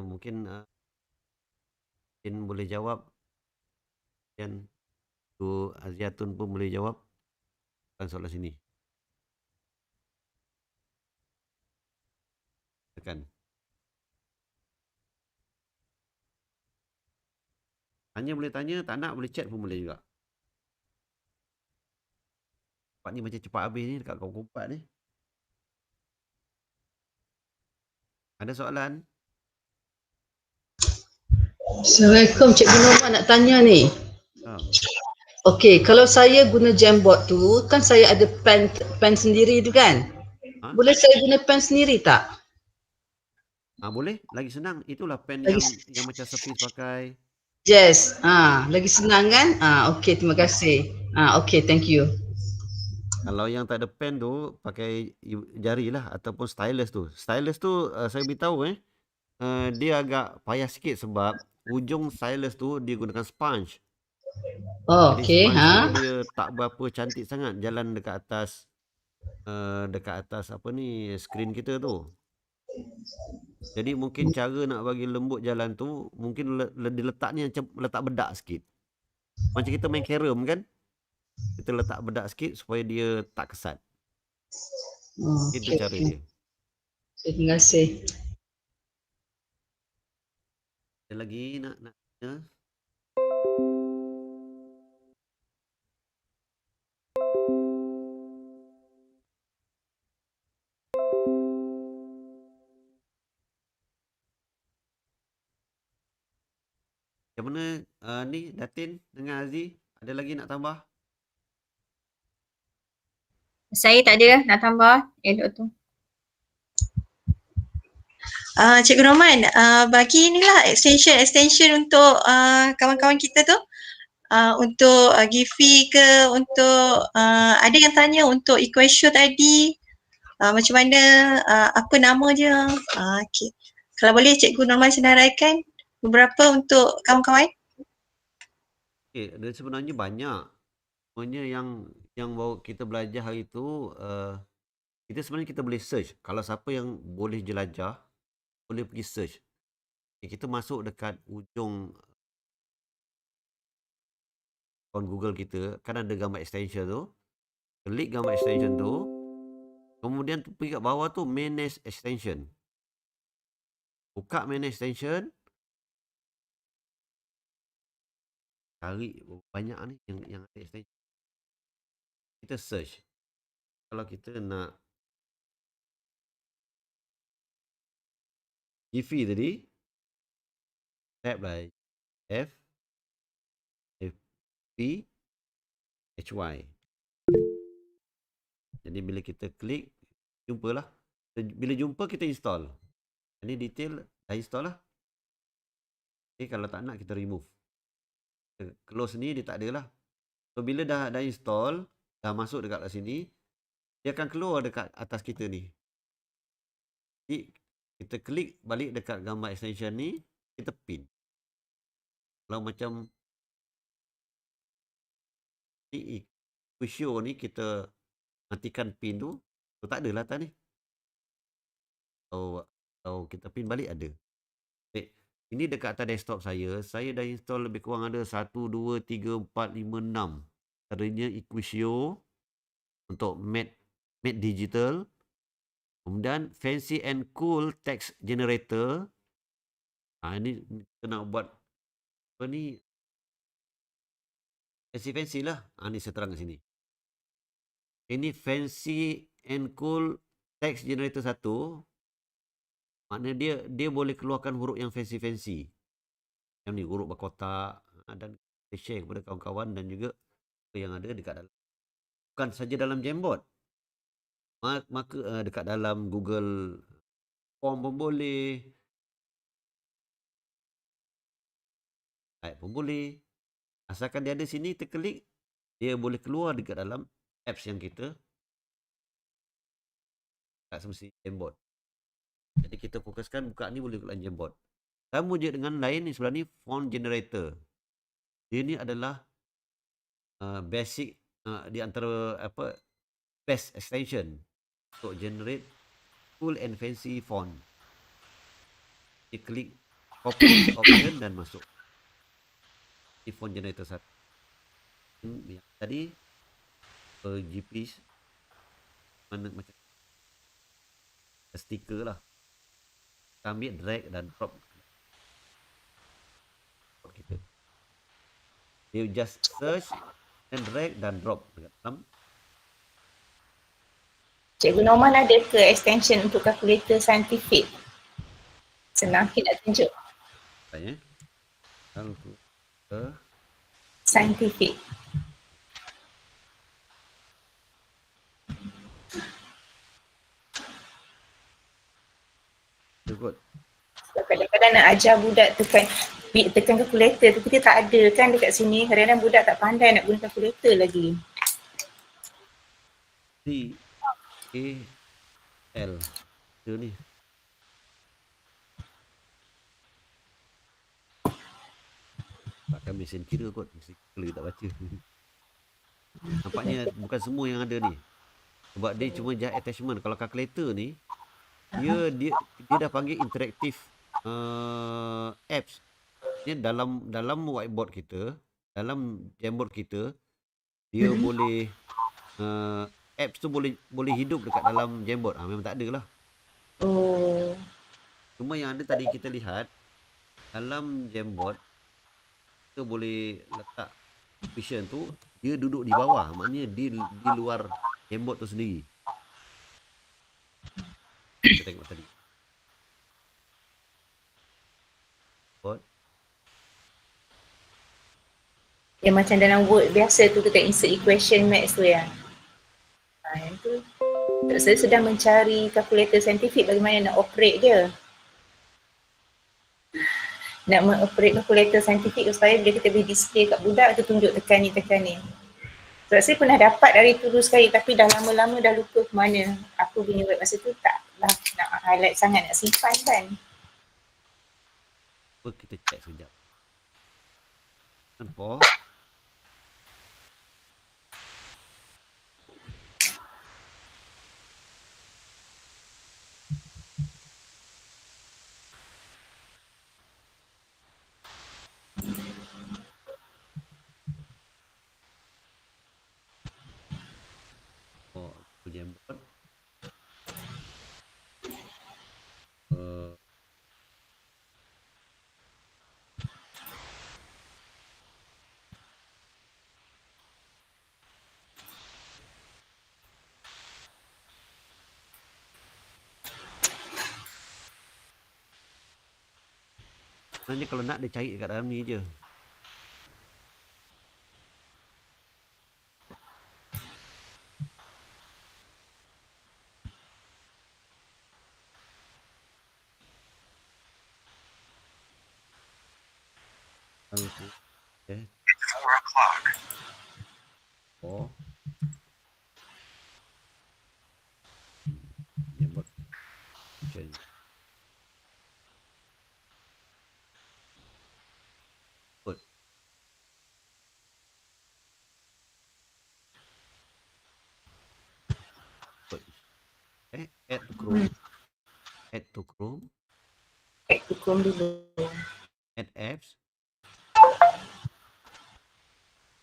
Mungkin boleh jawab. Dan Tu Aziatun pun boleh jawab. Kan soalan sini. Tekan. Tanya boleh tanya, tak nak boleh chat pun boleh juga. Cepat ni macam cepat habis ni dekat kau kompat ni. Ada soalan? Assalamualaikum, Cikgu Norma nak tanya ni. Ha. Okey, kalau saya guna Jamboard tu, kan saya ada pen sendiri tu kan? Ha? Boleh saya guna pen sendiri tak? Boleh, lagi senang. Itulah pen Lagi yang macam Surface pakai. Yes, lagi senang kan? Okey, terima kasih. Okey, thank you. Kalau yang tak ada pen tu, pakai jari lah ataupun stylus tu. Stylus tu saya beritahu dia agak payah sikit sebab ujung stylus tu dia gunakan sponge. Oh, Jadi okey, sponge tu dia tak berapa cantik sangat jalan dekat atas apa ni skrin kita tu. Jadi mungkin cara nak bagi lembut jalan tu mungkin diletaknya macam letak bedak sikit. Macam kita main carom kan? Kita letak bedak sikit supaya dia tak kesat. Itu cara dia. Terima kasih. Ada lagi nak tanya? Macam mana ni Datin dengan Aziz? Ada lagi nak tambah? Saya tak ada nak tambah elok tu. Cikgu Roman, bagi inilah extension untuk kawan-kawan kita tu. Untuk Givi ke, untuk ada yang tanya untuk equation tadi, macam mana, apa nama dia. Okay. Kalau boleh Cikgu Norman senaraikan beberapa untuk kawan-kawan. Dia sebenarnya banyak. Sebenarnya yang bawa kita belajar hari tu, kita sebenarnya kita boleh search. Kalau siapa yang boleh jelajah, boleh pergi search. Kita masuk dekat ujung akaun Google kita, kan ada gambar extension tu. Klik gambar extension tu. Kemudian tu pergi kat bawah tu manage extension. Buka manage extension. Cari banyak ni yang ada extension. Kita search. Kalau kita nak Givi tadi, tab lah F P H Y. Jadi bila kita klik, jumpalah. Bila jumpa kita install. Ini detail dah install lah. Okay, kalau tak nak kita remove. Kita close ni dia tak ada lah. So bila dah install, dah masuk dekat sini, dia akan keluar dekat atas kita ni. Jadi kita klik balik dekat gambar extension ni, kita pin. Kalau macam ni show ni kita matikan pin tu, tak ada lah atas ni. Kalau kita pin balik ada. Ini dekat atas desktop saya dah install lebih kurang ada 1, 2, 3, 4, 5, 6. Antaranya Equisio untuk Matte Digital. Kemudian Fancy and Cool Text Generator. Ini kita nak buat apa ni? Fancy lah. Ni saya terang kat sini. Ini Fancy and Cool Text Generator 1. Maknanya dia boleh keluarkan huruf yang fancy. Yang ni huruf berkotak dan kita share kepada kawan-kawan dan juga yang ada dekat dalam. Bukan saja dalam Jamboard. Maka dekat dalam Google Form pun boleh. Type pun boleh. Asalkan dia ada sini, kita klik, dia boleh keluar dekat dalam apps yang kita tak semestinya Jamboard. Jadi kita fokuskan buka ni boleh dalam Jamboard. Sama je dengan lain ni sebelah ni font generator. Dia ni adalah basic di antara best extension untuk generate cool and fancy font. Kita klik copy option dan masuk. Di font generator 1. Yang tadi GP mana macam stiker lah. ambil drag dan drop kita. You just search and drag dan drop dekat dalam. Cikgu Norman ada ke extension untuk kalkulator saintifik? Senang sikit nak tunjuk. Tanya. Kalkulator Saintifik. ikut. Kadang-kadang nak ajar budak tekan kalkulator tu kita tak ada kan dekat sini. Kadang-kadang budak tak pandai nak guna kalkulator lagi. C-A-L. Itu ni. Pakai mesin kira kot. Mesin kira tak baca. Nampaknya bukan semua yang ada ni. Sebab dia cuma just attachment. Kalau calculator ni, dia dah panggil interactive apps. Dia dalam whiteboard kita, dalam Jamboard kita, dia boleh apps tu boleh hidup dekat dalam Jamboard. Memang tak ada lah. Oh. Cuma yang ada tadi kita lihat, dalam Jamboard, kita boleh letak equation tu, dia duduk di bawah. Maknanya di luar Jamboard tu sendiri. Kita tengok tadi. Board. Yang macam dalam Word biasa tu kita insert equation max tu ya. Yang tu. Saya sedang mencari kalkulator saintifik bagaimana nak operate dia. Nak mengoperate kalkulator saintifik supaya bila kita boleh display kat budak tu tunjuk tekan ni. Sebab saya pernah dapat dari dulu sekali tapi dah lama-lama dah lupa ke mana. Aku punya web masa tu tak lah nak highlight sangat, nak simpan kan. Kita check sekejap. For Jamboard. Sebenarnya kalau nak dia cari dekat dalam ni je. Okay. 4 o'clock. Oh. Jamboard. Okay. Good. Good. Okay. Add to Chrome. Add to Chrome. Add to Chrome dulu. Add apps.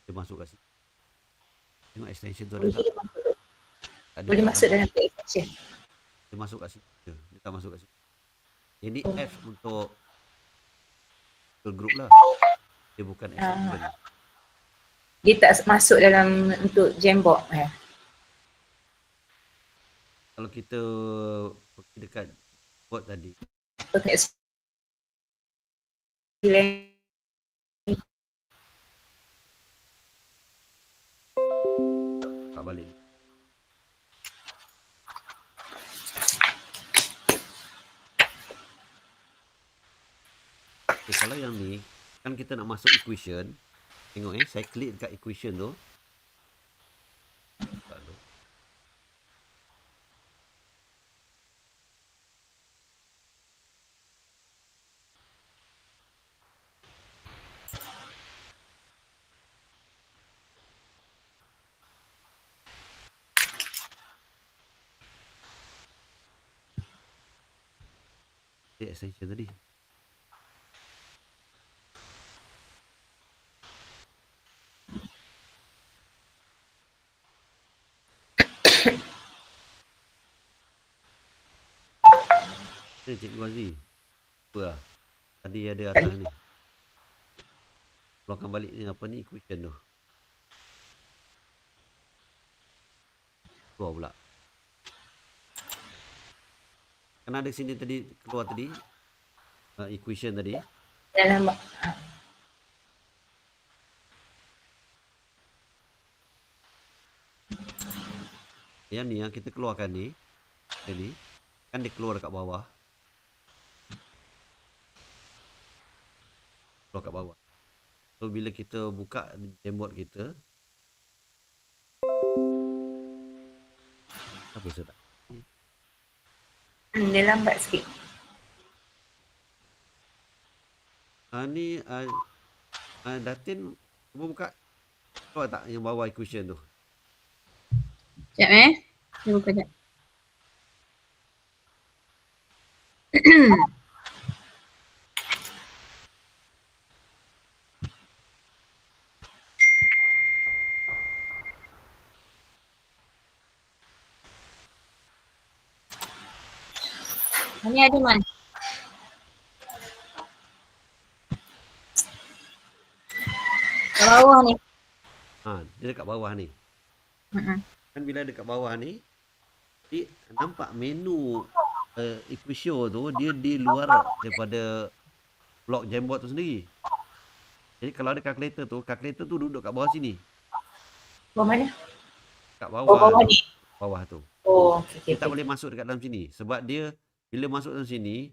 Dia masuk kat sini. Tengok extension tu ada tak? Boleh masuk dalam extension. Dia masuk kat sini. Dia tak masuk kat sini. Ini apps untuk group lah. Dia bukan extension. Dia tak masuk dalam untuk Jamboard. Kalau kita pergi dekat board tadi. Tak balik. Okay, kalau yang ni, kan kita nak masuk equation. Tengok saya klik dekat equation tu. Lalu. Extension tadi. Cikgu Aziz. Apa lah. Tadi ada atas ni. Keluarkan balik ni apa ni equation tu. Keluar pula. Kan ada sini tadi keluar tadi. Equation tadi. Dalam Yang ni yang kita keluarkan ni. Ni. Kan dia keluar dekat bawah. Keluar kat bawah. So bila kita buka Jamboard kita. Apa sedap? dia lambat sikit. Ni Datin cuba buka. Keluar tak yang bawah equation tu? Sekejap Saya buka sekejap. Ni ada Man. Kat bawah ni. Dia dekat bawah ni. Mm-mm. Kan bila dekat bawah ni, dia nampak menu equation tu dia di luar daripada blok Jamboard tu sendiri. Jadi kalau ada calculator tu duduk kat bawah sini. Bawah mana? Kat Oh, bawah. bawah ni. Bawah tu. Oh, okey. Dia tak boleh masuk dekat dalam sini sebab dia bila masuk dalam sini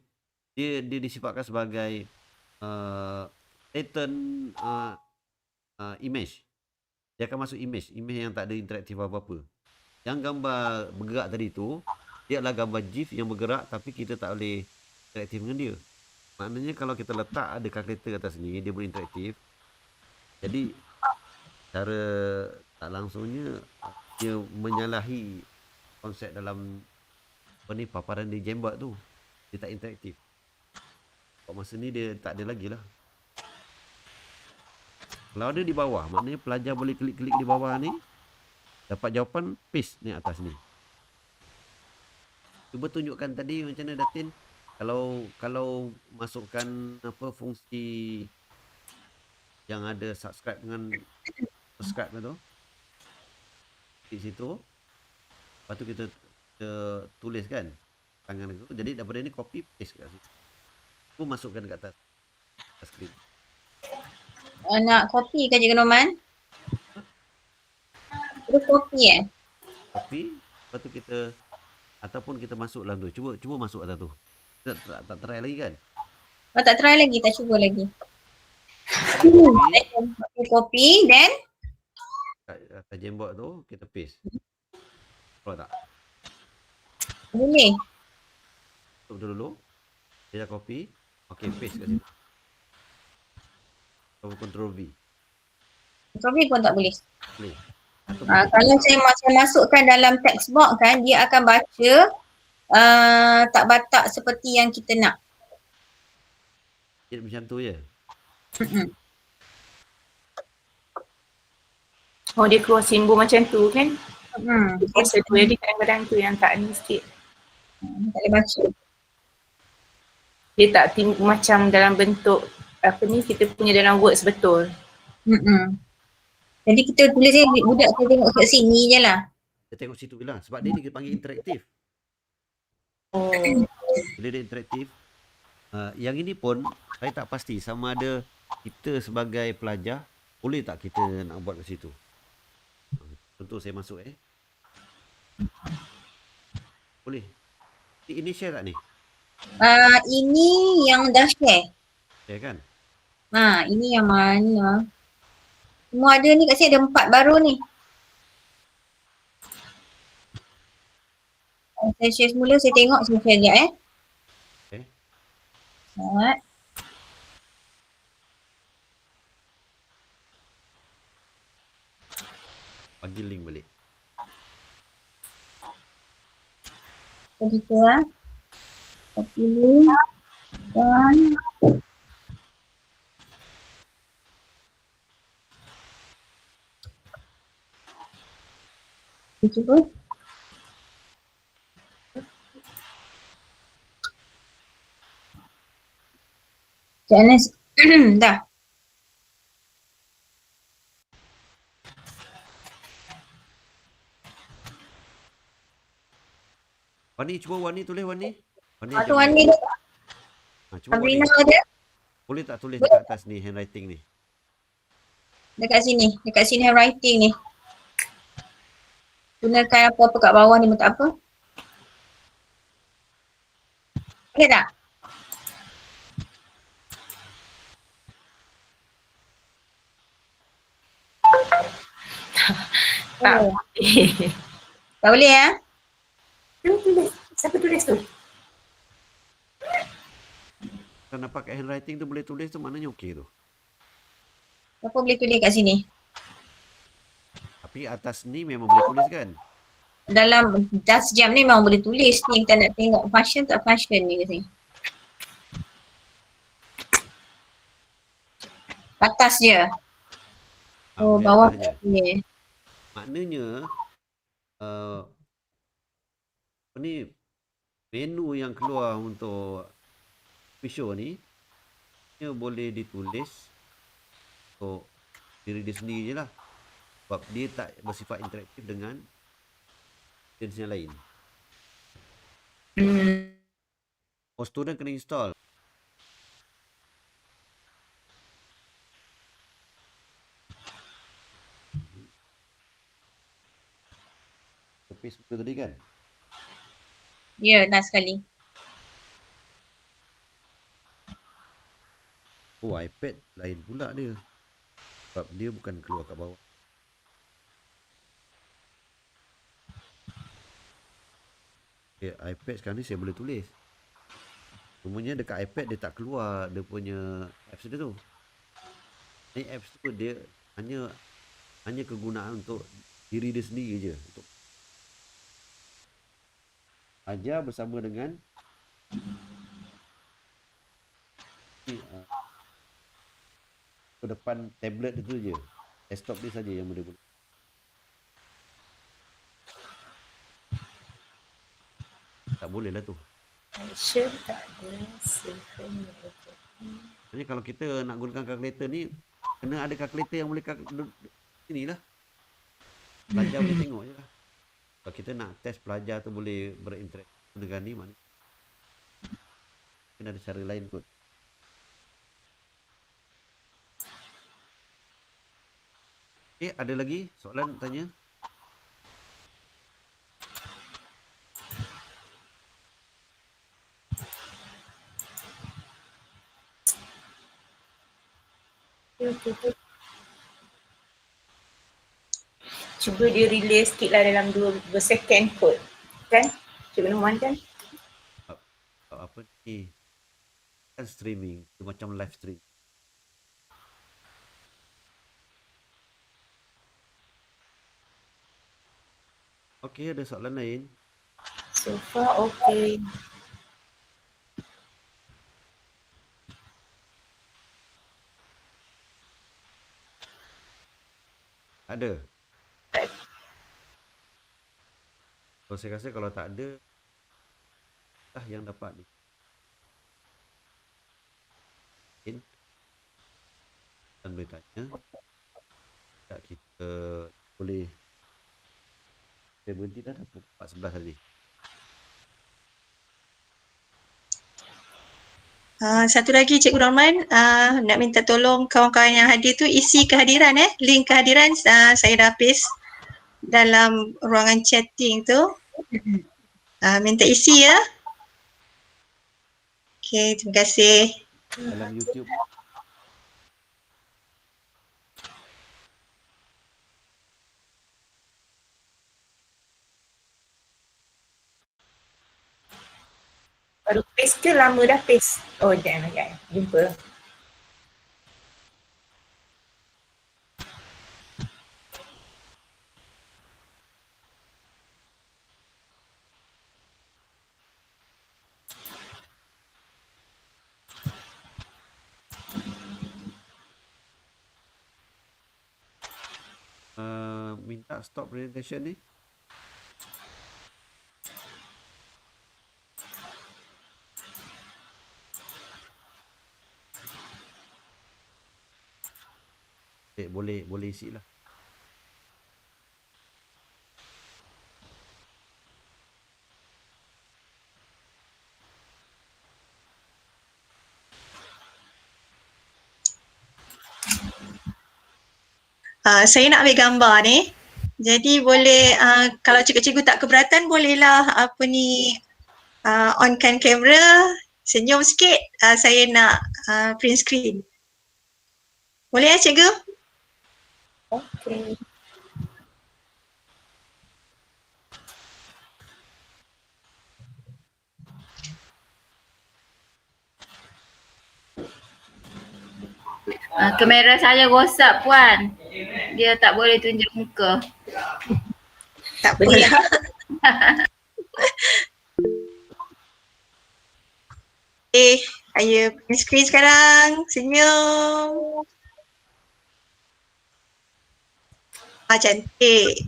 dia disifatkan sebagai pattern image. Dia akan masuk image yang tak ada interaktif apa-apa. Yang gambar bergerak tadi tu dia adalah gambar GIF yang bergerak tapi kita tak boleh interaktif dengan dia. Maknanya kalau kita letak ada calculator atas ni dia boleh interaktif. Jadi cara tak langsungnya dia menyalahi konsep dalam paparan di Jamboard tu. Dia tak interaktif. Pada masa ni dia tak ada lagi lah. Kalau ada di bawah, maknanya pelajar boleh klik-klik di bawah ni. Dapat jawapan, paste ni atas ni. Cuba tunjukkan tadi macam mana Datin. Kalau masukkan apa fungsi yang ada subscribe dengan subscribe tu. Di situ. Lepas tu kita tulis kan tangan itu. Jadi daripada ni copy paste kat situ. Aku masukkan kat atas screen. Nak copy ke Cikgu Norman? Terus copy Copy. Lepas tu kita ataupun kita masuk dalam tu. Cuba masuk atas tu. Tak try lagi kan? Tak try lagi, tak cuba lagi. Copy, then Kat Jamboard tu kita paste. Keluar tak? boleh. Tutup dulu. Dia dah copy. Okay, paste kat situ. Ctrl V. Copy pun tak boleh. Boleh. Kalau saya masukkan dalam text box kan, dia akan baca tak batak seperti yang kita nak. Dia macam tu je. Oh, dia keluar simbol macam tu kan? Biasa tu, jadi kadang-kadang tu yang tak ni sikit. Tak boleh baca. Dia tak macam dalam bentuk apa ni kita punya dalam Words betul. Jadi kita tulis budak tu tengok kat sini je lah. Dia tengok situ je lah. Sebab dia ni kita panggil interaktif. Oh. Bila dia interaktif, yang ini pun saya tak pasti sama ada kita sebagai pelajar boleh tak kita nak buat kat situ. Contoh saya masuk boleh. Ini share tak ni? Ini yang dah share. Share kan? Ini yang mana? Semua ada ni kat sini ada 4 baru ni. Saya share semula, saya tengok saya share sekejap Okay. Alright. Bagi link balik. Begitu Copy link. Dan cuba. Challenge. Dah. Wani, cuba Wani tulis Wani. Wani Tu ajak Wani Wani. dia. Cuba Wani. Sabrina ada. Boleh tak tulis dekat atas ni handwriting ni? Dekat sini. Dekat sini handwriting ni. Gunakan apa-apa kat bawah ni pun tak apa. Boleh tak? Tak Oh. boleh. Tak boleh ya? Tulis. Siapa tulis tu? Kalau nampak kat handwriting tu boleh tulis tu maknanya okey tu. Siapa boleh tulis kat sini? Tapi atas ni memang boleh tulis kan? Dalam just jam ni memang boleh tulis ni. Kita nak tengok function tak function ni kat sini. Atas je. Oh, boleh bawah atas je. ni. Maknanya apa ni menu yang keluar untuk show ni dia boleh ditulis untuk diri dia sendiri je lah. Sebab dia tak bersifat interaktif dengan jenis yang lain. Oh, student kena install. Tapi semua tadi kan? Ya, dah sekali. Oh, iPad lain pula dia. Sebab dia bukan keluar kat bawah. Okay, iPad sekarang ni saya boleh tulis. Cumanya dekat iPad dia tak keluar dia punya apps dia tu. Ni apps tu dia hanya kegunaan untuk diri dia sendiri je. Untuk ajar bersama dengan ke depan tablet itu je. Desktop dia saja yang boleh. Tak boleh lah tu. Sure tak ada. Jadi kalau kita nak gunakan kalkulator ni kena ada kalkulator yang boleh sini lah. Pelajar boleh tengok je lah. Kalau kita nak test pelajar tu boleh berinteraksi dengan ni mana. Mungkin ada cara lain kot. Okay, ada lagi soalan tanya? Cuba dia relay sikit lah dalam 2 second kot. Kan? Cuba Numan kan? Apa ni? Kan streaming. Dia macam live stream. Okey, ada soalan lain? So far okay. Ada? Kalau saya rasa kalau tak ada, lah yang dapat ni. Dan boleh tanya. Tak kita boleh. Saya berhenti dah pukul 4.11 tadi. Satu lagi Cikgu Rahman, nak minta tolong kawan-kawan yang hadir tu isi kehadiran link kehadiran saya dah paste dalam ruangan chatting tu. Minta isi ya. Okey, terima kasih. Dalam YouTube. Baru paste ke lama dah paste? Oh jangan agak. Jumpa. Minta stop presentation ni. boleh isi lah. Saya nak ambil gambar ni. Jadi boleh kalau cikgu-cikgu tak keberatan bolehlah onkan kamera, senyum sikit, saya nak print screen. Boleh ya cikgu? Okey. Kamera saya rosak puan. Dia tak boleh tunjuk muka. Tak boleh. Saya print screen sekarang. Senyum. Cantik.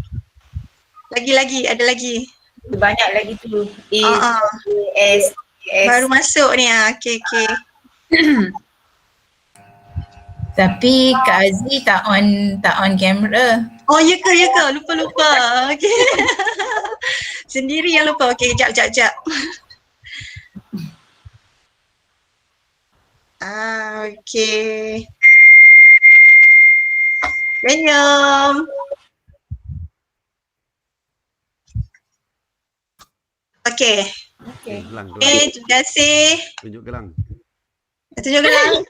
Lagi, ada lagi. Banyak lagi tu. S. Baru masuk ni. Okey. Tapi Kak Azli tak on kamera. Oh ya ke? Lupa. Okey. Sendiri yang lupa. Okey, jap. Okey. Senyum. Okey. Okey. Gelang. Terima kasih. Tunjuk gelang. Tunjuk gelang.